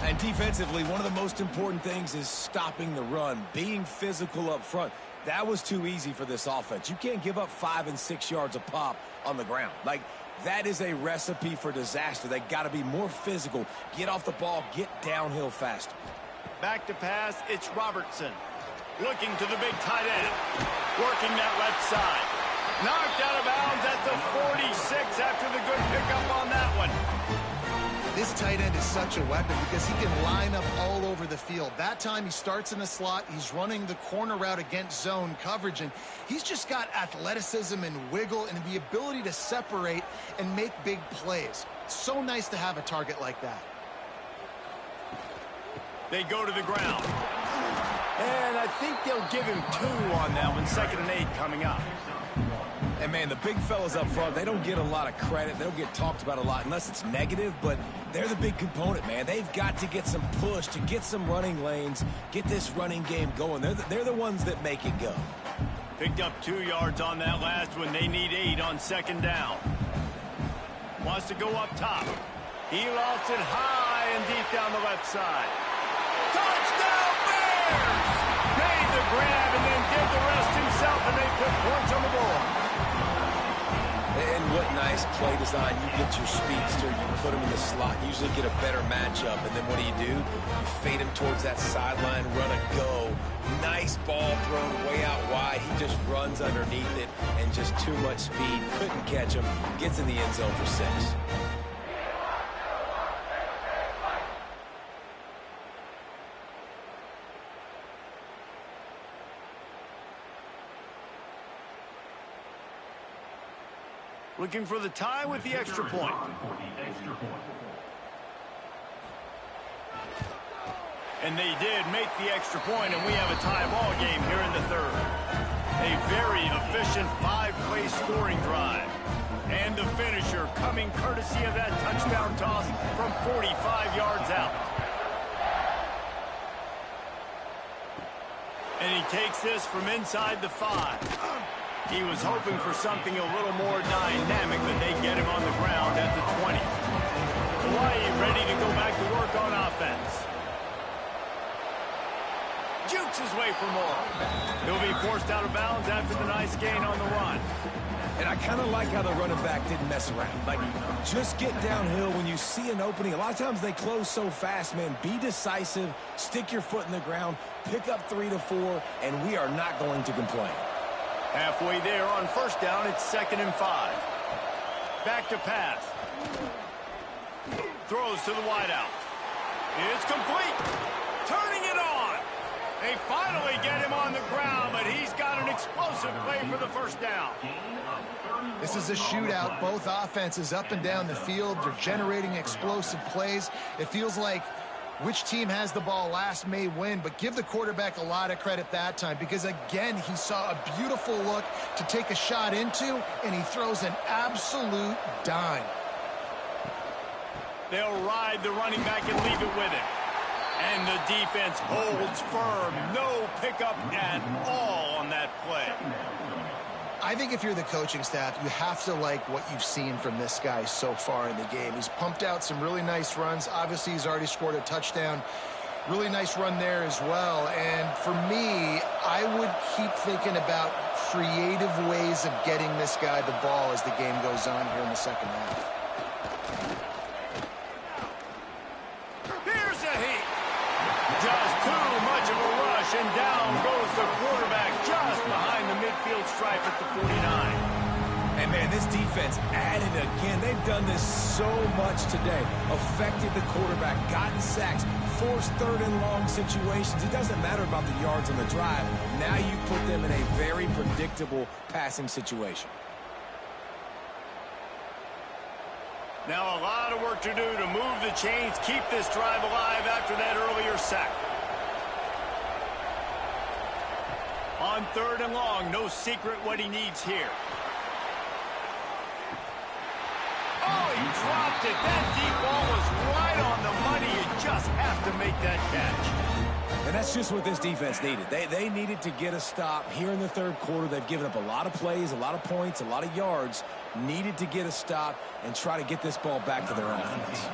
And defensively, one of the most important things is stopping the run, being physical up front. That was too easy for this offense. You can't give up 5 and 6 yards a pop on the ground. Like, that is a recipe for disaster. They got to be more physical, get off the ball, get downhill faster. Back to pass, it's Robertson. Looking to the big tight end. Working that left side. Knocked out of bounds at the 46 after the good pickup on that one. This tight end is such a weapon because he can line up all over the field. That time he starts in the slot. He's running the corner route against zone coverage, and he's just got athleticism and wiggle and the ability to separate and make big plays. It's so nice to have a target like that. They go to the ground. And I think they'll give him 2 on that one. 2nd and 8 coming up. And, man, the big fellas up front, they don't get a lot of credit. They don't get talked about a lot unless it's negative, but they're the big component, man. They've got to get some push, to get some running lanes, get this running game going. They're the ones that make it go. Picked up 2 yards on that last one. They need 8 on 2nd down. Wants to go up top. He lost it high and deep down the left side. Touchdown, Bears! Made the grab and then did the rest himself, and they put points on the board. And what nice play design. You get your speedster, you put him in the slot, usually get a better matchup, and then what do? You fade him towards that sideline, run a go. Nice ball thrown way out wide. He just runs underneath it, and just too much speed. Couldn't catch him. Gets in the end zone for 6. Looking for the tie with the extra point. And they did make the extra point, and we have a tie ball game here in the 3rd. A very efficient 5-play scoring drive. And the finisher coming courtesy of that touchdown toss from 45 yards out. And he takes this from inside the 5. He was hoping for something a little more dynamic, but they get him on the ground at the 20. Hawaii ready to go back to work on offense. Jukes his way for more. He'll be forced out of bounds after the nice gain on the run. And I kind of like how the running back didn't mess around. Like, just get downhill when you see an opening. A lot of times they close so fast, man. Be decisive, stick your foot in the ground, pick up 3 to 4, and we are not going to complain. Halfway there on 1st down, it's 2nd and 5. Back to pass. Throws to the wideout. It's complete. Turning it on. They finally get him on the ground, but he's got an explosive play for the first down. This is a shootout. Both offenses up and down the field. They're generating explosive plays. It feels like which team has the ball last may win, but give the quarterback a lot of credit that time because, again, he saw a beautiful look to take a shot into, and he throws an absolute dime. They'll ride the running back and leave it with him. And the defense holds firm. No pickup at all on that play. I think if you're the coaching staff, you have to like what you've seen from this guy so far in the game. He's pumped out some really nice runs. Obviously, he's already scored a touchdown. Really nice run there as well. And for me, I would keep thinking about creative ways of getting this guy the ball as the game goes on here in the second half. Here's a heat. Just too much of a rush, and down goes the quarterback just behind the midfield stripe at the 49. And, man, this defense added again. They've done this so much today. Affected the quarterback, gotten sacks, forced third and long situations. It doesn't matter about the yards on the drive. Now you put them in a very predictable passing situation. Now a lot of work to do to move the chains, keep this drive alive after that earlier sack. On third and long, no secret what he needs here. Oh, he dropped it. That deep ball was right on the money. You just have to make that catch. And that's just what this defense needed. They needed to get a stop here in the third quarter. They've given up a lot of plays, a lot of points, a lot of yards. Needed to get a stop and try to get this ball back to their offense.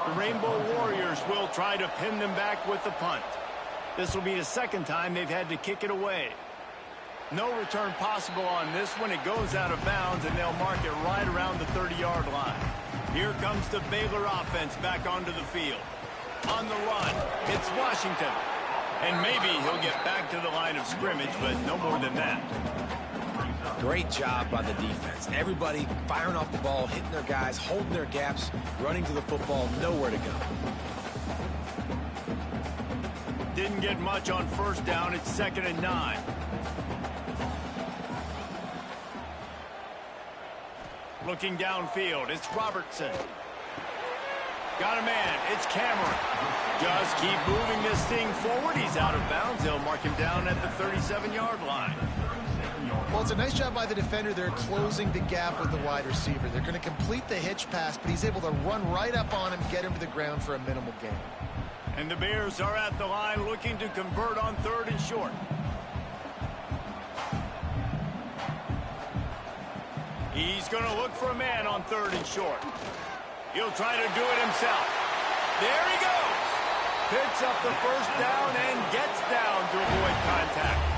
The Rainbow Warriors will try to pin them back with the punt. This will be the second time they've had to kick it away. No return possible on this one. It goes out of bounds, and they'll mark it right around the 30-yard line. Here comes the Baylor offense back onto the field. On the run, it's Washington. And maybe he'll get back to the line of scrimmage, but no more than that. Great job by the defense. Everybody firing off the ball, hitting their guys, holding their gaps, running to the football, nowhere to go. Didn't get much on first down. It's 2nd and 9. Looking downfield, it's Robertson. Got a man, it's Cameron. Just keep moving this thing forward. He's out of bounds. They'll mark him down at the 37-yard line. Well, it's a nice job by the defender. They're closing the gap with the wide receiver. They're going to complete the hitch pass, but he's able to run right up on him, get him to the ground for a minimal gain. And the Bears are at the line looking to convert on 3rd and short. He's going to look for a man on 3rd and short. He'll try to do it himself. There he goes. Picks up the first down and gets down to avoid contact.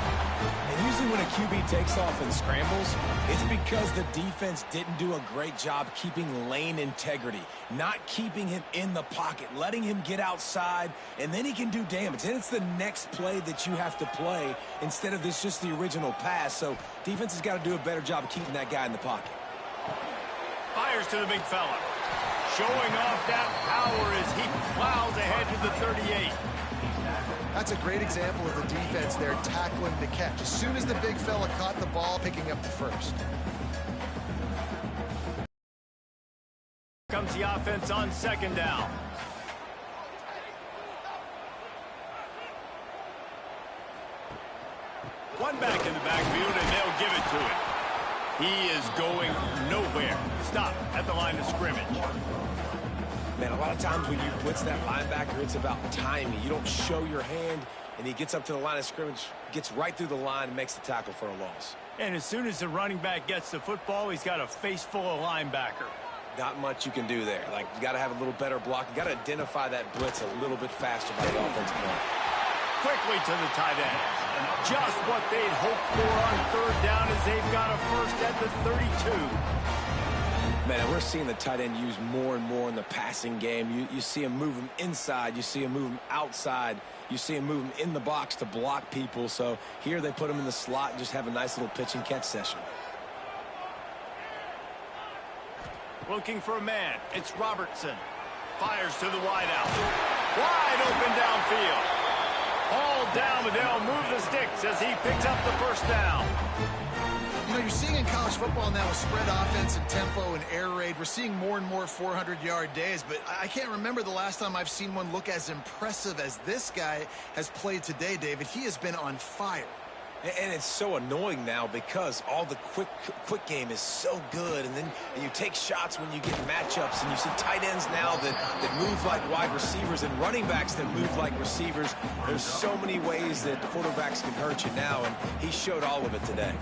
And usually when a QB takes off and scrambles, it's because the defense didn't do a great job keeping lane integrity, not keeping him in the pocket, letting him get outside, and then he can do damage. And it's the next play that you have to play instead of this just the original pass. So defense has got to do a better job of keeping that guy in the pocket. Fires to the big fella. Showing off that power as he plows ahead to the 38. That's a great example of the defense there tackling the catch. As soon as the big fella caught the ball, picking up the first. Comes the offense on 2nd down. One back in the backfield, and they'll give it to him. He is going nowhere. Stop at the line of scrimmage. Man, a lot of times when you blitz that linebacker, it's about timing. You don't show your hand, and he gets up to the line of scrimmage, gets right through the line, and makes the tackle for a loss. And as soon as the running back gets the football, he's got a face full of linebacker. Not much you can do there. Like, you got to have a little better block. You got to identify that blitz a little bit faster by the offensive line. Quickly to the tight end. Just what they'd hoped for on 3rd down as they've got a first at the 32. Man, we're seeing the tight end used more and more in the passing game. You see him move him inside. You see him move him outside. You see him move him in the box to block people. So here they put him in the slot and just have a nice little pitch and catch session. Looking for a man. It's Robertson. Fires to the wideout. Wide open downfield. All down, but they'll move the sticks as he picks up the first down. You know, you're seeing in college football now with spread offense and tempo and air raid, we're seeing more and more 400-yard days, but I can't remember the last time I've seen one look as impressive as this guy has played today, David. He has been on fire. And it's so annoying now because all the quick game is so good, and then you take shots when you get matchups, and you see tight ends now that move like wide receivers and running backs that move like receivers. There's so many ways that quarterbacks can hurt you now, and he showed all of it today.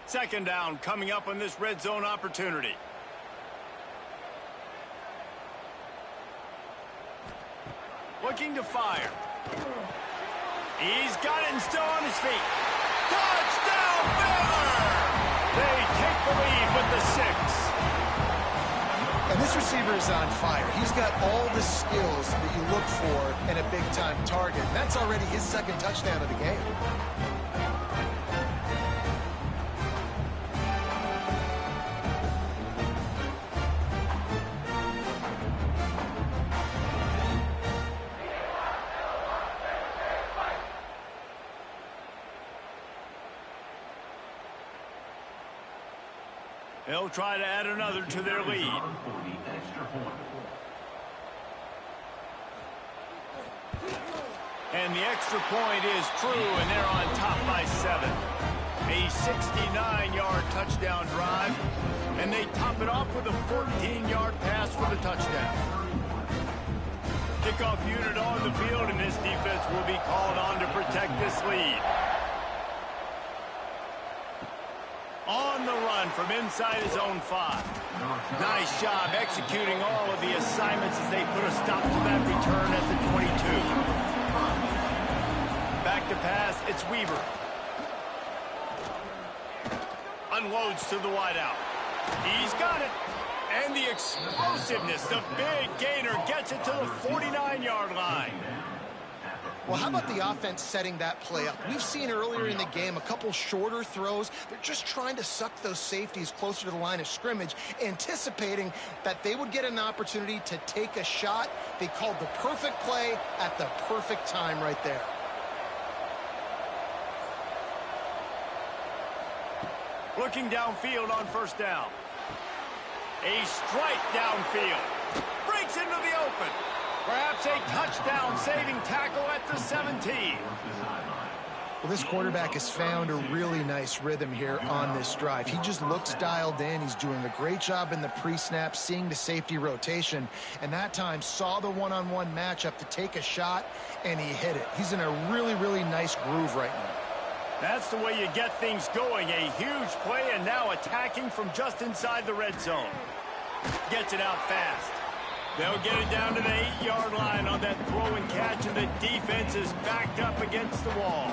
Second down coming up on this red zone opportunity. Looking to fire. He's got it and still on his feet. Touchdown, Baylor! They take the lead with the 6. And this receiver is on fire. He's got all the skills that you look for in a big-time target. And that's already his second touchdown of the game. They'll try to add another to their lead. And the extra point is true, and they're on top by 7. A 69-yard touchdown drive, and they top it off with a 14-yard pass for the touchdown. Kickoff unit on the field, and this defense will be called on to protect this lead. On the run from inside his own 5. Nice job executing all of the assignments as they put a stop to that return at the 22. Back to pass, it's Weaver. Unloads to the wideout. He's got it. And the explosiveness, the big gainer gets it to the 49-yard line. Well, how about the offense setting that play up? We've seen earlier in the game a couple shorter throws. They're just trying to suck those safeties closer to the line of scrimmage, anticipating that they would get an opportunity to take a shot. They called the perfect play at the perfect time right there. Looking downfield on first down. A strike downfield. Breaks into the open. Perhaps a touchdown-saving tackle at the 17. Well, this quarterback has found a really nice rhythm here on this drive. He just looks dialed in. He's doing a great job in the pre-snap, seeing the safety rotation, and that time saw the one-on-one matchup to take a shot, and he hit it. He's in a really, really nice groove right now. That's the way you get things going. A huge play, and now attacking from just inside the red zone. Gets it out fast. They'll get it down to the 8-yard line on that throw and catch, and the defense is backed up against the wall.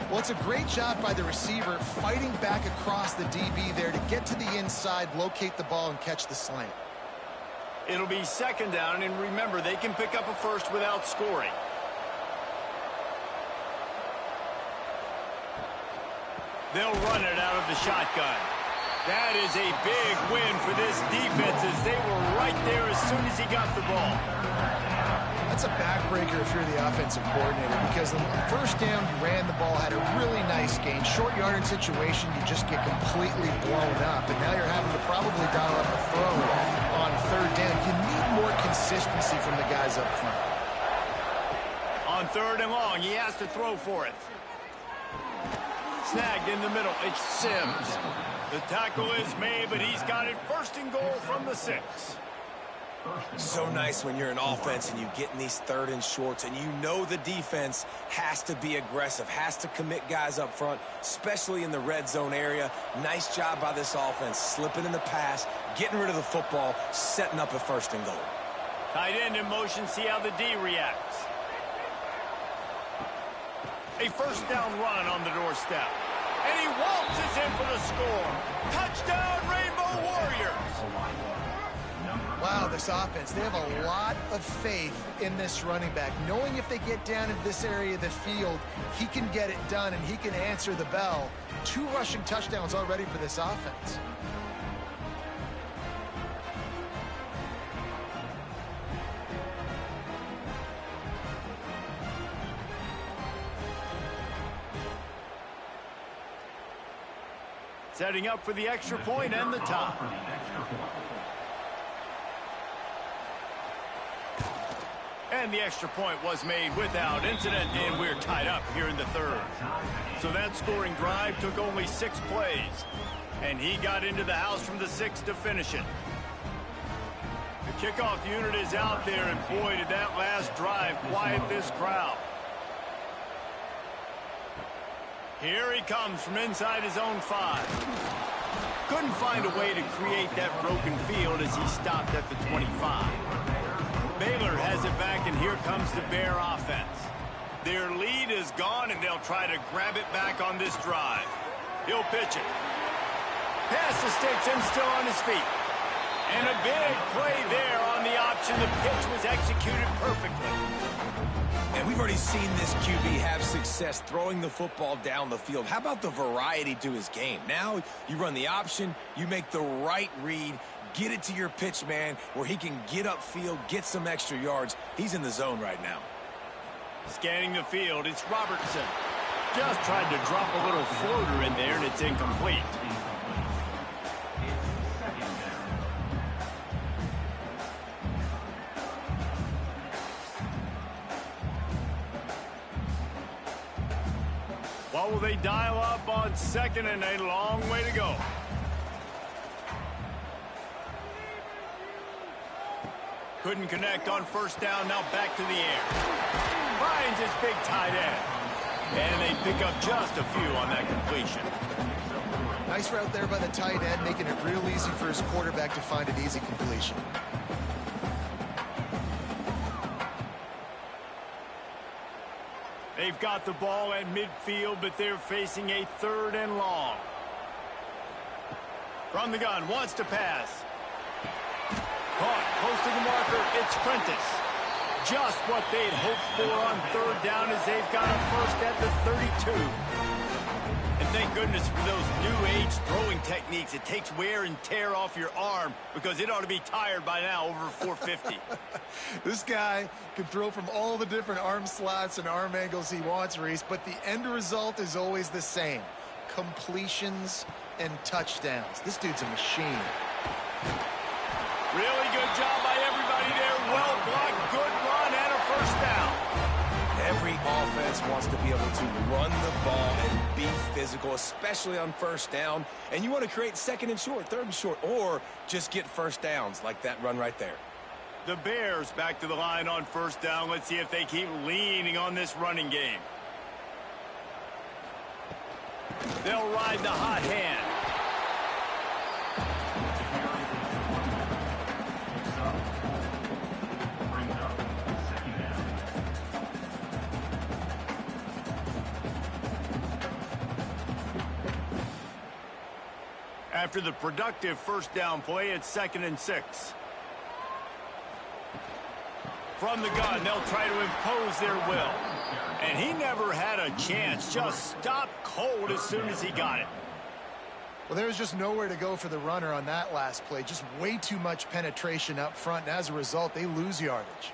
Well, it's a great job by the receiver fighting back across the DB there to get to the inside, locate the ball, and catch the slant. It'll be second down, and remember, they can pick up a first without scoring. They'll run it out of the shotgun. That is a big win for this defense as they were right there as soon as he got the ball. That's a backbreaker if you're the offensive coordinator, because on the first down, you ran the ball, had a really nice gain. Short yardage situation, you just get completely blown up, and now you're having to probably dial up a throw on third down. You need more consistency from the guys up front. On third and long, he has to throw for it. Snagged in the middle, it's Sims. The tackle is made, but he's got it first and goal from the 6. So nice when you're an offense and you get in these third and shorts and you know the defense has to be aggressive, has to commit guys up front, especially in the red zone area. Nice job by this offense, slipping in the pass, getting rid of the football, setting up a first and goal. Tight end in motion, see how the D reacts. A first down run on the doorstep. And he waltzes in for the score. Touchdown, Rainbow Warriors. Wow, this offense, they have a lot of faith in this running back, knowing if they get down in this area of the field, he can get it done and he can answer the bell. 2 rushing touchdowns already for this offense. setting up for the extra point and the tie. And the extra point was made without incident, and we're tied up here in the third. So that scoring drive took only 6 plays, and he got into the house from the 6 to finish it. The kickoff unit is out there, and boy, did that last drive quiet this crowd. Here he comes from inside his own 5. Couldn't find a way to create that broken field as he stopped at the 25. Baylor has it back, and here comes the Bear offense. Their lead is gone, and they'll try to grab it back on this drive. He'll pitch it. Pass the sticks and still on his feet. And a big play there on the option. The pitch was executed perfectly. And we've already seen this QB have success throwing the football down the field. How about the variety to his game? Now you run the option, you make the right read, get it to your pitch man where he can get upfield, get some extra yards. He's in the zone right now. Scanning the field, it's Robertson. Just tried to drop a little floater in there, and it's incomplete. What will they dial up on second, and a long way to go? Couldn't connect on first down, now back to the air. Finds his big tight end. And they pick up just a few on that completion. Nice route there by the tight end, making it real easy for his quarterback to find an easy completion. They've got the ball at midfield, but they're facing a 3rd and long. From the gun, wants to pass. Caught, close to the marker, it's Prentice. Just what they'd hoped for on 3rd down as they've got a first at the 32. And thank goodness for those new age throwing techniques. It takes wear and tear off your arm because it ought to be tired by now, over 450. This guy can throw from all the different arm slots and arm angles he wants, Reese, but the end result is always the same. Completions and touchdowns. This dude's a machine. Really good job by everybody there. Well blocked, good run, and a first down. Every offense wants to be able to run the ball and be physical, especially on first down. And you want to create 2nd and short, 3rd and short, or just get first downs like that run right there. The Bears back to the line on first down. Let's see if they keep leaning on this running game. They'll ride the hot hand. After the productive first down play, it's 2nd and 6. From the gun, they'll try to impose their will. And he never had a chance. Just stopped cold as soon as he got it. Well, there was just nowhere to go for the runner on that last play. Just way too much penetration up front, and as a result, they lose yardage.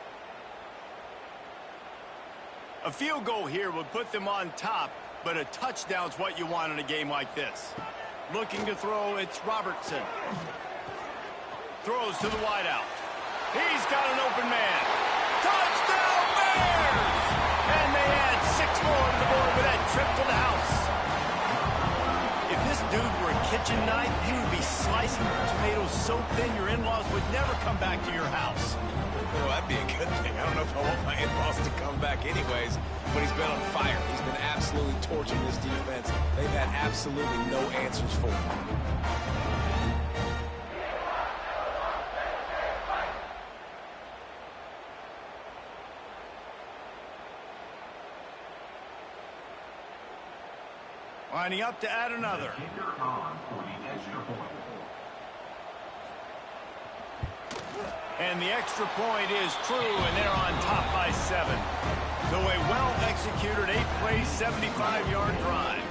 A field goal here would put them on top, but a touchdown's what you want in a game like this. Looking to throw, it's Robertson. Throws to the wideout. He's got an open man. Touchdown Bears! And they add 6 more to the board with that trip to the house. If this dude were a kitchen knife, he would be slicing tomatoes so thin your in-laws would never come back to your house. Well, that'd be a good thing. I don't know if I want my in-laws to come back anyways, but he's been on fire. He's been absolutely torching this defense. They've had absolutely no answers for him. Lining up to add another. And the extra point is true, and they're on top by 7. So a well-executed 8-play, 75-yard drive.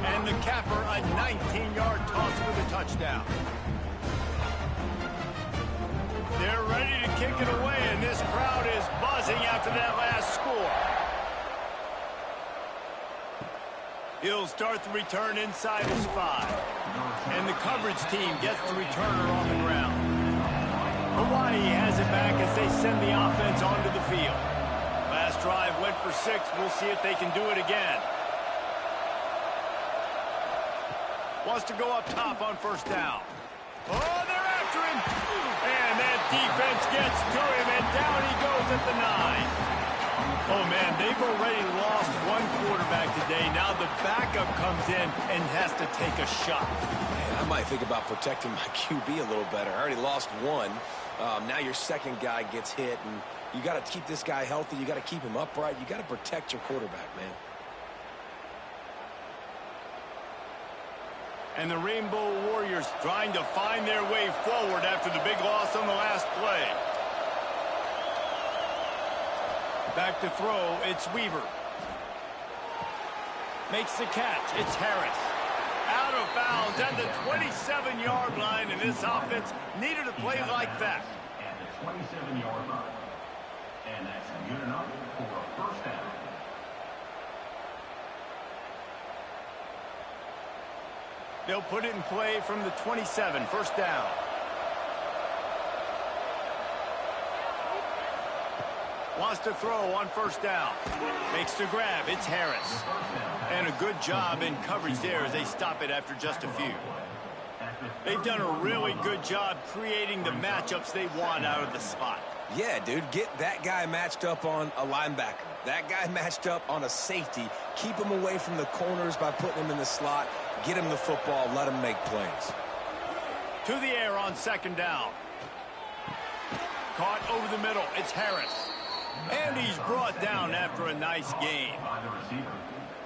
And the capper, a 19-yard toss for the touchdown. They're ready to kick it away, and this crowd is buzzing after that last score. He'll start the return inside his 5. And the coverage team gets the returner on the ground. Hawaii has it back as they send the offense onto the field. Last drive went for 6. We'll see if they can do it again. Wants to go up top on first down. Oh, they're after him. And that defense gets to him, and down he goes at the 9. Oh, man, they've already lost one quarterback today. Now the backup comes in and has to take a shot. Man, I might think about protecting my QB a little better. I already lost one. Now your second guy gets hit, and you got to keep this guy healthy. You got to keep him upright. You got to protect your quarterback, man. And the Rainbow Warriors trying to find their way forward after the big loss on the last play. Back to throw, it's Weaver. Makes the catch, it's Harris. Out of bounds at the 27-yard line, and this offense needed a play like that. At the 27-yard line. And that's good enough for a first down. They'll put it in play from the 27, first down. Wants to throw on first down. Makes the grab. It's Harris. And a good job in coverage there as they stop it after just a few. They've done a really good job creating the matchups they want out of the spot. Yeah, dude, get that guy matched up on a linebacker. That guy matched up on a safety. Keep him away from the corners by putting him in the slot. Get him the football. Let him make plays. To the air on second down. Caught over the middle. It's Harris. And he's brought down after a nice gain.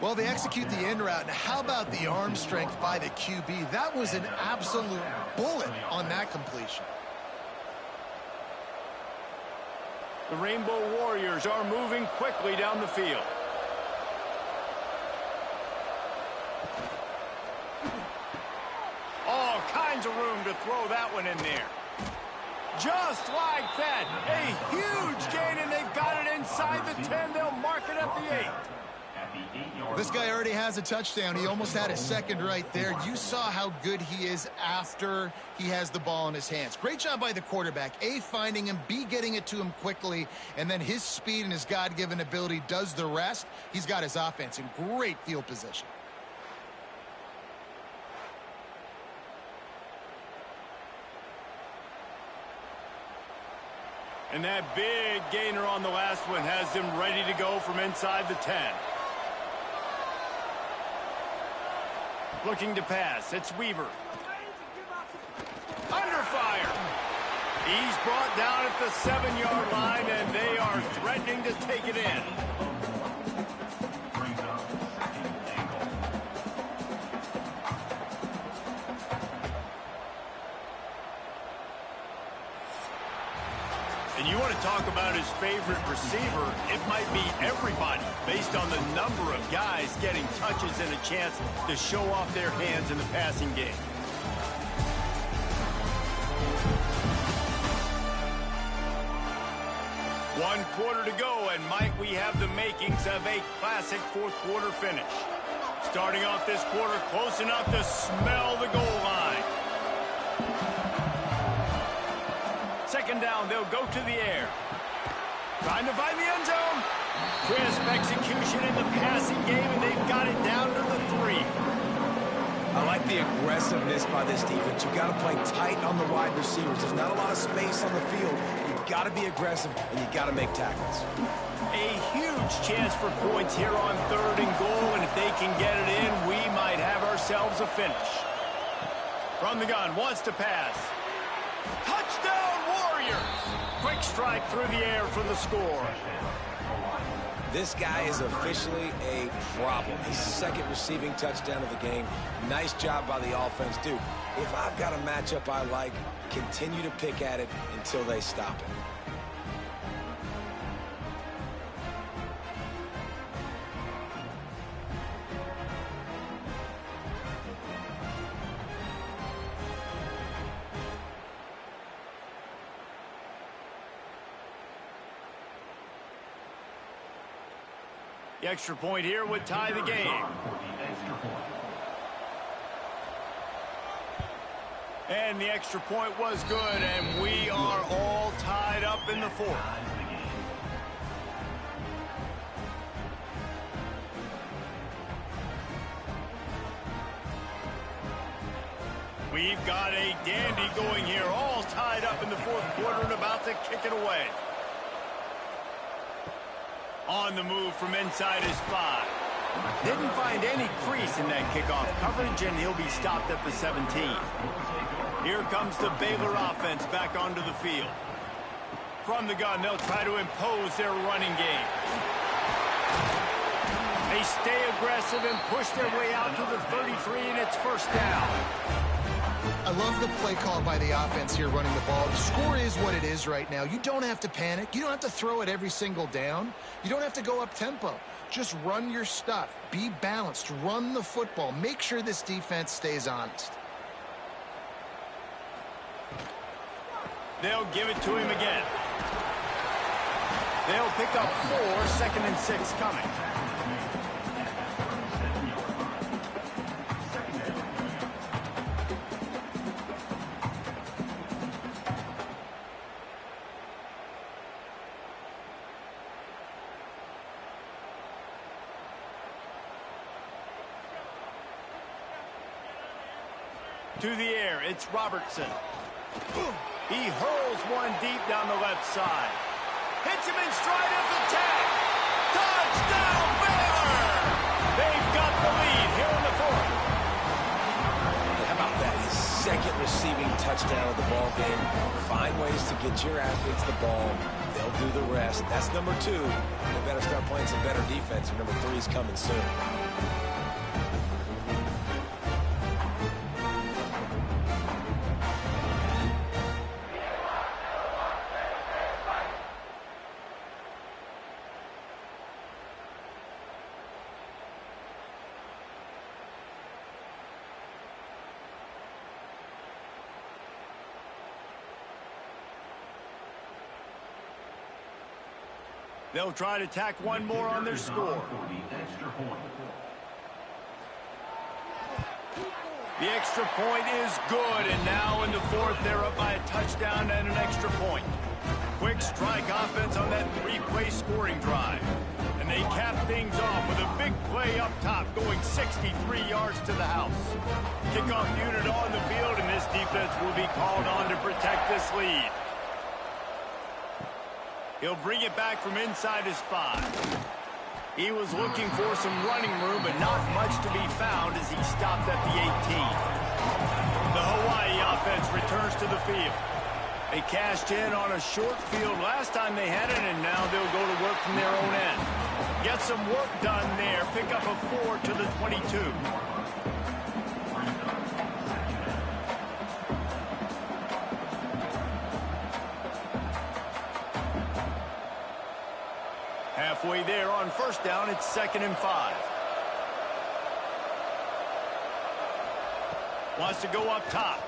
Well, they execute the in route. Now, how about the arm strength by the QB? That was an absolute bullet on that completion. The Rainbow Warriors are moving quickly down the field. All kinds of room to throw that one in there. Just like that, a huge gain, and they've got it inside the 10. They'll mark it at the 8. This guy already has a touchdown. He almost had a second right there. You saw how good he is after he has the ball in his hands. Great job by the quarterback. A, finding him, B, getting it to him quickly, and then his speed and his God-given ability does the rest. He's got his offense in great field position. And that big gainer on the last one has them ready to go from inside the 10. Looking to pass. It's Weaver. Under fire. He's brought down at the 7-yard line, and they are threatening to take it in. And you want to talk about his favorite receiver, it might be everybody, based on the number of guys getting touches and a chance to show off their hands in the passing game. One quarter to go, and Mike, we have the makings of a classic fourth quarter finish. Starting off this quarter close enough to smell the goal line. Second down, they'll go to the air. Trying to find the end zone. Crisp execution in the passing game, and they've got it down to the 3. I like the aggressiveness by this defense. You've got to play tight on the wide receivers. There's not a lot of space on the field. You've got to be aggressive, and you've got to make tackles. A huge chance for points here on 3rd and goal, and if they can get it in, we might have ourselves a finish. From the gun, wants to pass. Touchdown, Warriors! Quick strike through the air for the score. This guy is officially a problem. His second receiving touchdown of the game. Nice job by the offense. Dude, if I've got a matchup I like, continue to pick at it until they stop it. The extra point here would tie the game. And the extra point was good, and we are all tied up in the fourth. We've got a dandy going here, all tied up in the fourth quarter and about to kick it away. On the move from inside his 5. Didn't find any crease in that kickoff coverage, and he'll be stopped at the 17. Here comes the Baylor offense back onto the field. From the gun, they'll try to impose their running game. They stay aggressive and push their way out to the 33, and it's first down. I love the play call by the offense here running the ball. The score is what it is right now. You don't have to panic. You don't have to throw it every single down. You don't have to go up tempo. Just run your stuff. Be balanced. Run the football. Make sure this defense stays honest. They'll give it to him again. They'll pick up 4, 2nd and 6 coming. To the air, it's Robertson. He hurls one deep down the left side. Hits him in stride of the tag. Touchdown, Baylor! They've got the lead here in the fourth. How about that? His 2nd receiving touchdown of the ball game. Find ways to get your athletes the ball. They'll do the rest. That's number 2. They better start playing some better defense. Number 3 is coming soon. They'll try to tack one more on their score. The extra point is good, and now in the fourth, they're up by a touchdown and an extra point. Quick strike offense on that 3-play scoring drive. And they cap things off with a big play up top, going 63 yards to the house. Kickoff unit on the field, and this defense will be called on to protect this lead. He'll bring it back from inside his 5. He was looking for some running room, but not much to be found as he stopped at the 18. The Hawaii offense returns to the field. They cashed in on a short field last time they had it, and now they'll go to work from their own end. Get some work done there. Pick up a 4 to the 22. Halfway there on first down, it's 2nd and 5. Wants to go up top.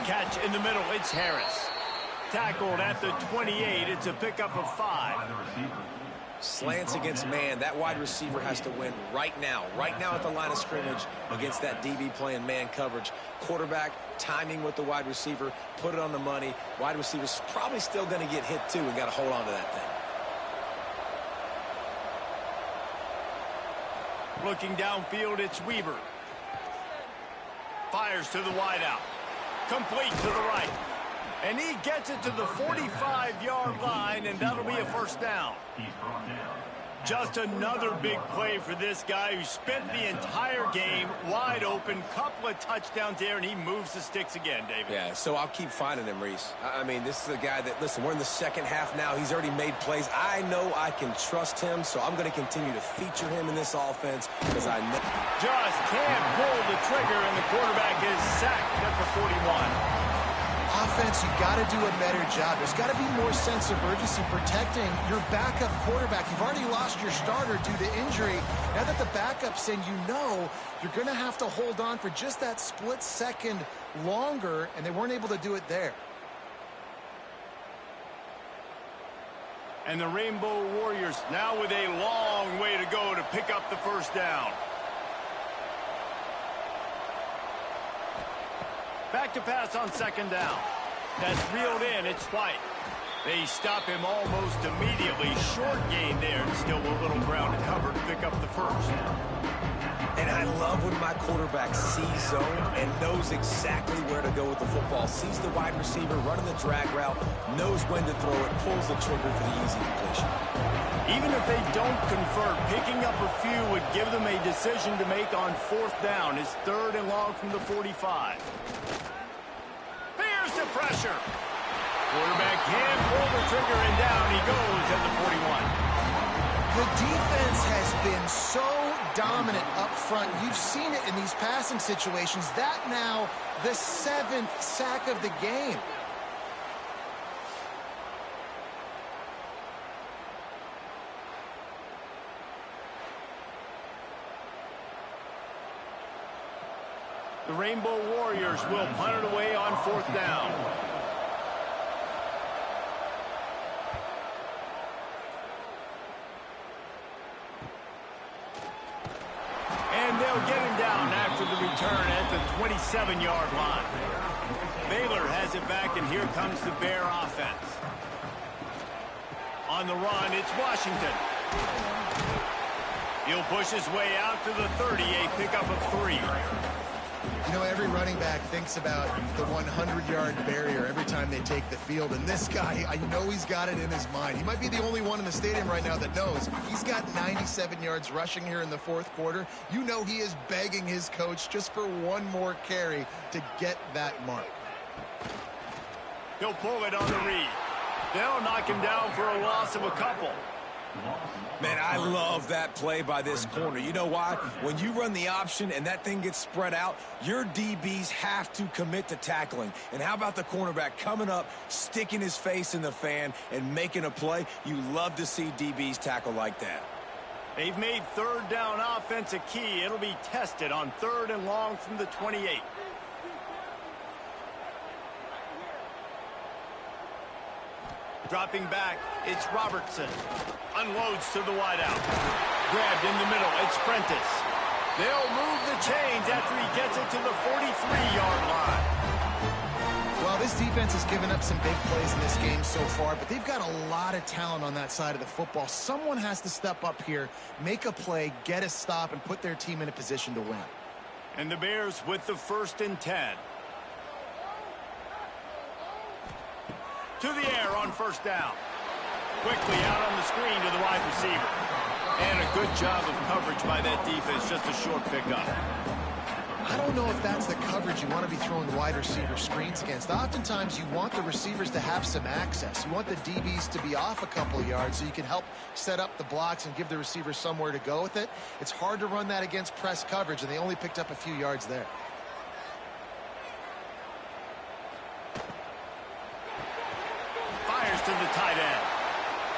Catch in the middle, it's Harris. Tackled at the 28, it's a pickup of 5. Slants against man. That wide receiver has to win right now at the line of scrimmage against that DB playing man coverage. Quarterback, timing with the wide receiver, put it on the money. Wide receiver's probably still going to get hit too and got to hold on to that thing. Looking downfield, it's Weaver. Fires to the wideout. Complete to the right. And he gets it to the 45-yard line, and that'll be a first down. Just another big play for this guy who spent the entire game wide open. Couple of touchdowns there, and he moves the sticks again, David. Yeah, so I'll keep finding him, Reese. I mean, this is a guy that, listen, we're in the second half now. He's already made plays. I know I can trust him, so I'm going to continue to feature him in this offense because I know. Just can't pull the trigger, and the quarterback is sacked at the 41. Offense, you got to do a better job. There's got to be more sense of urgency protecting your backup quarterback. You've already lost your starter due to injury. Now that the backup's in, you know you're going to have to hold on for just that split second longer, and they weren't able to do it there. And the Rainbow Warriors now with a long way to go to pick up the first down. Back to pass on second down. That's reeled in. It's White. They stop him almost immediately. Short gain there, and still a little ground to cover to pick up the first. And I love when my quarterback sees zone and knows exactly where to go with the football. Sees the wide receiver running the drag route, knows when to throw it, pulls the trigger for the easy completion. Even if they don't convert, picking up a few would give them a decision to make on fourth down. It's 3rd and long from the 45. Here's the pressure. Quarterback can't pull the trigger, and down he goes at the 41. The defense has been so dominant up front. You've seen it in these passing situations. That now the 7th sack of the game. The Rainbow Warriors will punt it away on fourth down. And they'll get him down after the return at the 27-yard line. Baylor has it back, and here comes the Bear offense. On the run, it's Washington. He'll push his way out to the 30, a pickup of 3. You know, every running back thinks about the 100-yard barrier every time they take the field. And this guy, I know he's got it in his mind. He might be the only one in the stadium right now that knows. He's got 97 yards rushing here in the 4th quarter. You know he is begging his coach just for one more carry to get that mark. He'll pull it on the read. They'll knock him down for a loss of a couple. Man, I love that play by this corner. You know why? When you run the option and that thing gets spread out, your DBs have to commit to tackling. And how about the cornerback coming up, sticking his face in the fan, and making a play? You love to see DBs tackle like that. They've made 3rd down offense a key. It'll be tested on 3rd and long from the 28. Dropping back, it's Robertson. Unloads to the wideout. Grabbed in the middle, it's Prentice. They'll move the chains after he gets it to the 43-yard line. Well, this defense has given up some big plays in this game so far, but they've got a lot of talent on that side of the football. Someone has to step up here, make a play, get a stop, and put their team in a position to win. And the Bears with the 1st and 10. To the air on 1st down. Quickly out on the screen to the wide receiver. And a good job of coverage by that defense. Just a short pickup. I don't know if that's the coverage you want to be throwing wide receiver screens against. Oftentimes you want the receivers to have some access. You want the DBs to be off a couple of yards so you can help set up the blocks and give the receiver somewhere to go with it. It's hard to run that against press coverage, and they only picked up a few yards there. To the tight end.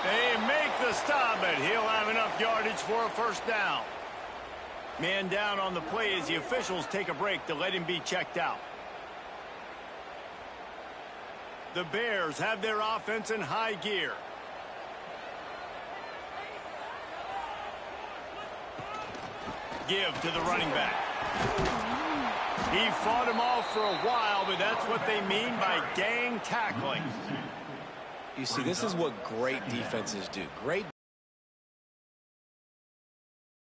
They make the stop, but he'll have enough yardage for a 1st down. Man down on the play as the officials take a break to let him be checked out. The Bears have their offense in high gear. Give to the running back. He fought him off for a while, but that's what they mean by gang tackling. You see, this is what great defenses do. Great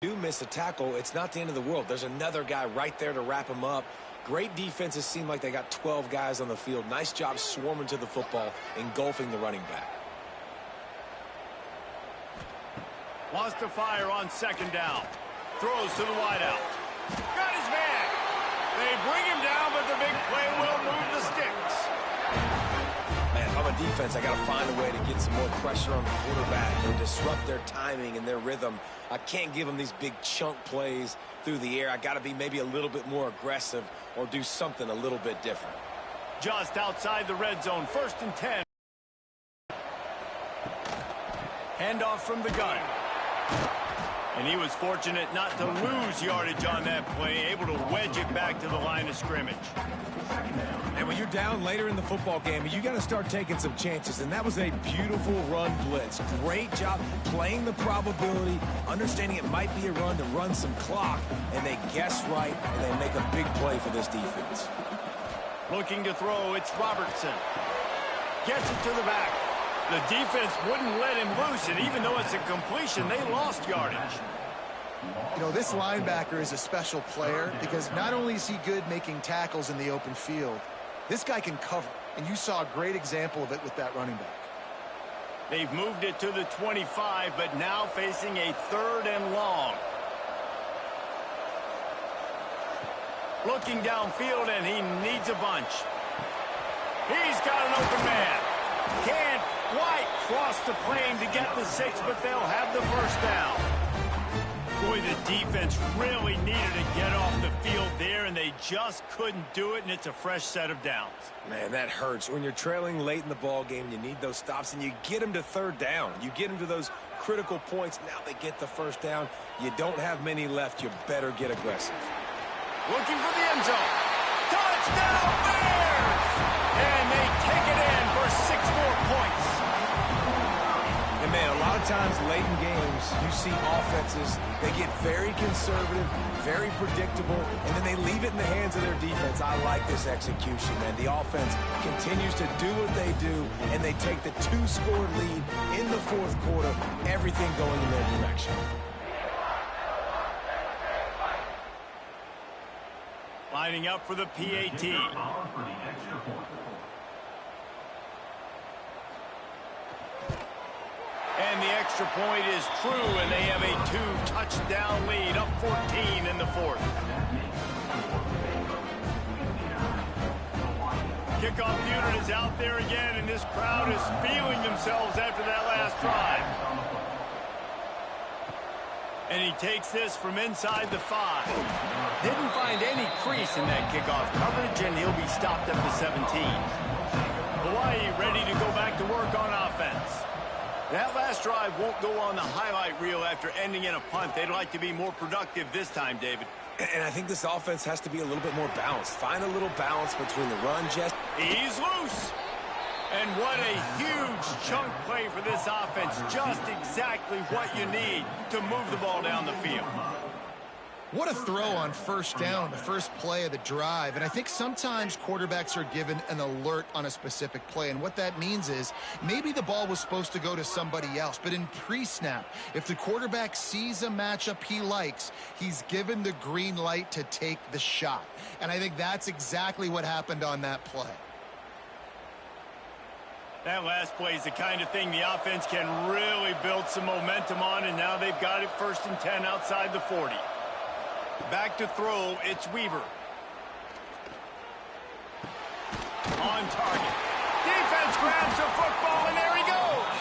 do miss a tackle. It's not the end of the world. There's another guy right there to wrap him up. Great defenses seem like they got 12 guys on the field. Nice job swarming to the football, engulfing the running back. Wants to fire on 2nd down. Throws to the wideout. Got his man. They bring him down, but the big play will move the sticks. Man, if I'm a defense, I got to find a way to get some more pressure on the quarterback or disrupt their timing and their rhythm. I can't give them these big chunk plays through the air. I got to be maybe a little bit more aggressive or do something a little bit different. Just outside the red zone, 1st and 10. Handoff from the gun. And he was fortunate not to lose yardage on that play, able to wedge it back to the line of scrimmage. And when you're down later in the football game, you got to start taking some chances. And that was a beautiful run blitz. Great job playing the probability, understanding it might be a run to run some clock. And they guess right, and they make a big play for this defense. Looking to throw, it's Robertson. Gets it to the back. The defense wouldn't let him loose, and even though it's a completion, they lost yardage. You know, this linebacker is a special player because not only is he good making tackles in the open field, this guy can cover, and you saw a great example of it with that running back. They've moved it to the 25, but now facing a 3rd and long. Looking downfield, and he needs a bunch. He's got an open man. Can't quite cross the plane to get the 6, but they'll have the first down. Boy, the defense really needed to get off the field there, and they just couldn't do it, and it's a fresh set of downs. Man, that hurts. When you're trailing late in the ball game, you need those stops, and you get them to 3rd down. You get them to those critical points. Now they get the first down. You don't have many left. You better get aggressive. Looking for the end zone. Touchdown, Bears! And they take it in for 6 more points. And, man, a lot of times late in games, you see offenses, they get very conservative, very predictable, and then they leave it in the hands of their defense. I like this execution, man. The offense continues to do what they do, and they take the 2-score lead in the 4th quarter, everything going in their direction. Lining up for the PAT. And the extra point is true, and they have a 2-touchdown lead, up 14 in the 4th. Kickoff unit is out there again, and this crowd is feeling themselves after that last drive. And he takes this from inside the 5. Didn't find any crease in that kickoff coverage, and he'll be stopped at the 17. Hawaii ready to go back to work on offense. That last drive won't go on the highlight reel after ending in a punt. They'd like to be more productive this time, David. And I think this offense has to be a little bit more balanced. Find a little balance between the run, Jess. He's loose. And what a huge chunk play for this offense. Just exactly what you need to move the ball down the field. What a throw on 1st down, the first play of the drive. And I think sometimes quarterbacks are given an alert on a specific play. And what that means is maybe the ball was supposed to go to somebody else. But in pre-snap, if the quarterback sees a matchup he likes, he's given the green light to take the shot. And I think that's exactly what happened on that play. That last play is the kind of thing the offense can really build some momentum on, and now they've got it 1st and 10 outside the 40. Back to throw, it's Weaver. On target. Defense grabs the football, and there he goes.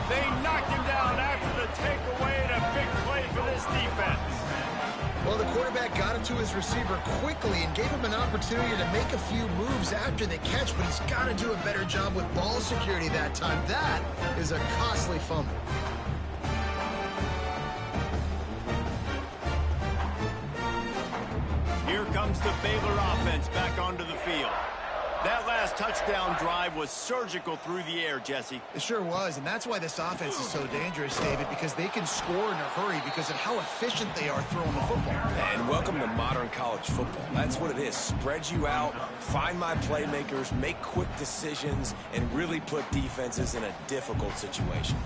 They knocked him down after the takeaway, and a big play for this defense. Well, the quarterback got it to his receiver quickly and gave him an opportunity to make a few moves after the catch, but he's got to do a better job with ball security that time. That is a costly fumble. Here comes the Baylor offense back onto the field. That last touchdown drive was surgical through the air, Jesse. It sure was, and that's why this offense is so dangerous, David, because they can score in a hurry because of how efficient they are throwing the football. And welcome to modern college football. That's what it is. Spread you out, find my playmakers, make quick decisions, and really put defenses in a difficult situation.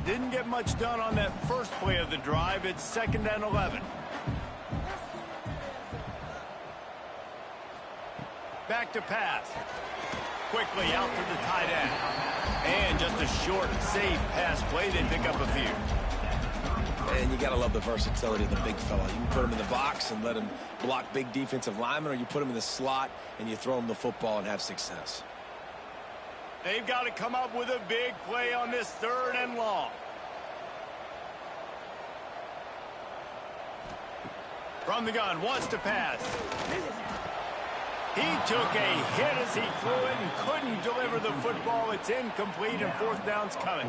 Didn't get much done on that first play of the drive. It's 2nd and 11. Back to pass. Quickly out to the tight end. And just a short, safe pass play. They pick up a few. And you got to love the versatility of the big fella. You can put him in the box and let him block big defensive linemen, or you put him in the slot and you throw him the football and have success. They've got to come up with a big play on this 3rd and long. From the gun, wants to pass. He took a hit as he threw it and couldn't deliver the football. It's incomplete, and 4th down's coming.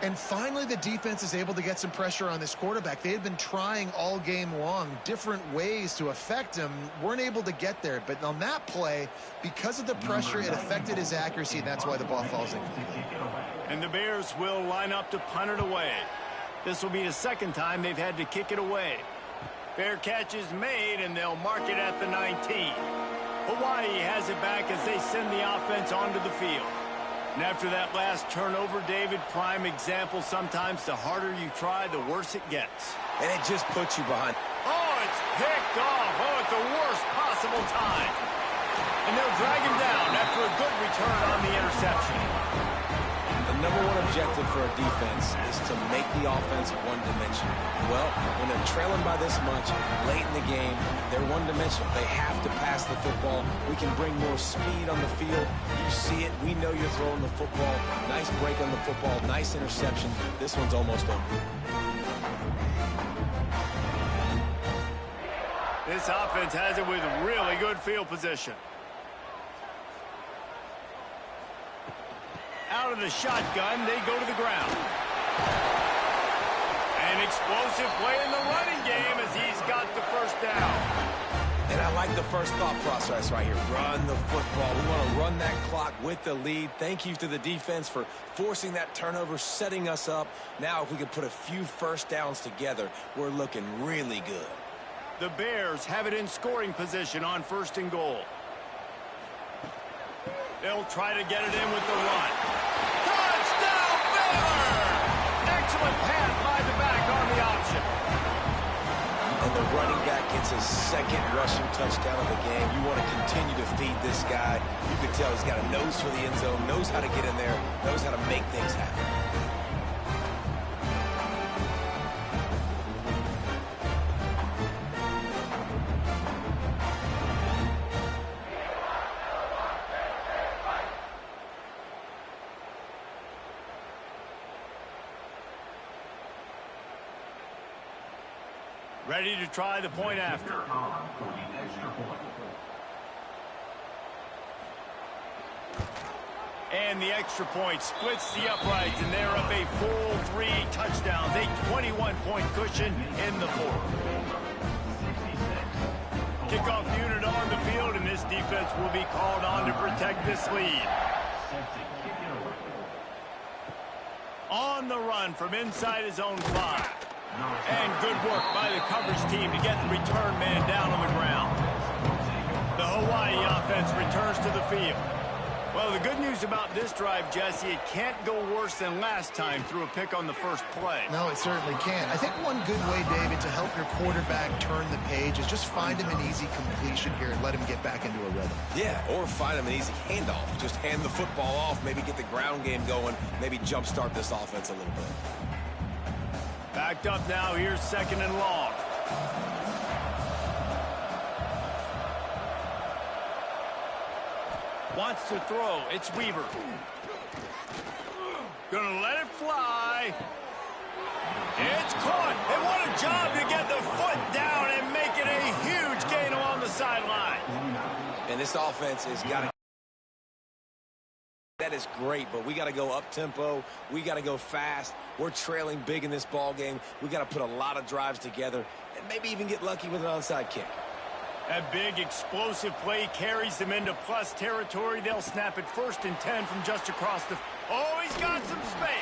And finally, the defense is able to get some pressure on this quarterback. They had been trying all game long different ways to affect him, weren't able to get there. But on that play, because of the pressure, it affected his accuracy, and that's why the ball falls incomplete. And the Bears will line up to punt it away. This will be the 2nd time they've had to kick it away. Fair catch is made, and they'll mark it at the 19. Hawaii has it back as they send the offense onto the field. And after that last turnover, David, prime example, sometimes the harder you try, the worse it gets. And it just puts you behind. Oh, it's picked off. Oh, at the worst possible time. And they'll drag him down after a good return on the interception. The number one objective for a defense is to make the offense one-dimensional. Well, when they're trailing by this much, late in the game, they're one-dimensional. They have to pass the football. We can bring more speed on the field. You see it. We know you're throwing the football. Nice break on the football. Nice interception. This one's almost over. This offense has it with really good field position. Out of the shotgun, they go to the ground. An explosive play in the running game as he's got the first down. And I like the first thought process right here. Run the football. We want to run that clock with the lead. Thank you to the defense for forcing that turnover, setting us up. Now, if we could put a few first downs together, we're looking really good. The Bears have it in scoring position on 1st and goal. They'll try to get it in with the run. Touchdown, Baylor! Excellent pass by the back on the option. And the running back gets his second rushing touchdown of the game. You want to continue to feed this guy. You can tell he's got a nose for the end zone, knows how to get in there, knows how to make things happen. Ready to try the point after. And the extra point splits the uprights, and they're up a full 3 touchdowns, a 21-point cushion in the fourth. Kickoff unit on the field, and this defense will be called on to protect this lead. On the run from inside his own 5. And good work by the coverage team to get the return man down on the ground. The Hawaii offense returns to the field. Well, the good news about this drive, Jesse, it can't go worse than last time through a pick on the first play. No, it certainly can't. I think one good way, David, to help your quarterback turn the page is just find him an easy completion here and let him get back into a rhythm. Yeah, or find him an easy handoff. Just hand the football off, maybe get the ground game going, maybe jumpstart this offense a little bit. Backed up now, here's 2nd and long. Wants to throw, it's Weaver. Gonna let it fly. It's caught, and what a job to get the foot down and make it a huge gain along the sideline. And this offense has got to... That is great, but we got to go up-tempo. We got to go fast. We're trailing big in this ball game. We got to put a lot of drives together and maybe even get lucky with an onside kick. That big explosive play carries them into plus territory. They'll snap it 1st and 10 from just across the... Oh, he's got some space.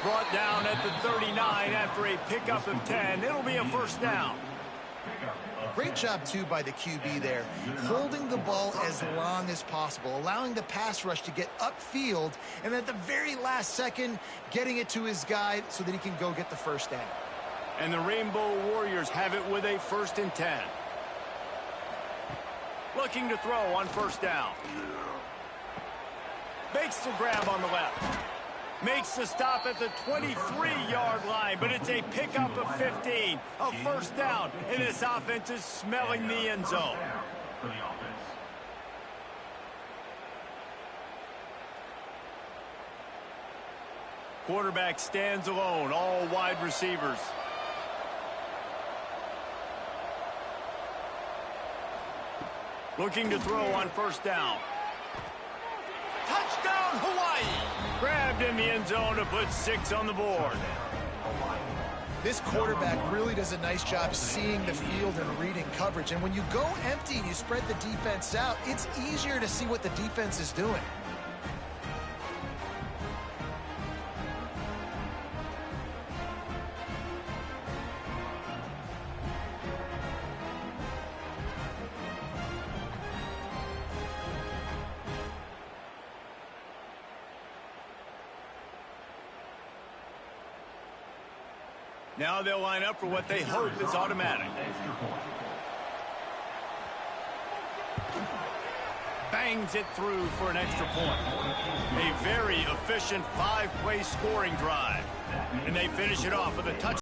Brought down at the 39 after a pickup of 10. It'll be a 1st down. Great job, too, by the QB there, holding the ball as long as possible, allowing the pass rush to get upfield, and at the very last second, getting it to his guy so that he can go get the 1st down. And the Rainbow Warriors have it with a 1st and 10. Looking to throw on 1st down. Makes the grab on the left. Makes the stop at the 23-yard line, but it's a pickup of 15. A 1st down, and this offense is smelling the end zone. Quarterback stands alone, all wide receivers. Looking to throw on 1st down. Touchdown, Hawaii! Grabbed in the end zone to put 6 on the board. This quarterback really does a nice job seeing the field and reading coverage. And when you go empty and you spread the defense out, it's easier to see what the defense is doing. Now they'll line up for what they hope is automatic. Bangs it through for an extra point. A very efficient 5-play scoring drive. And they finish it off with a touchdown.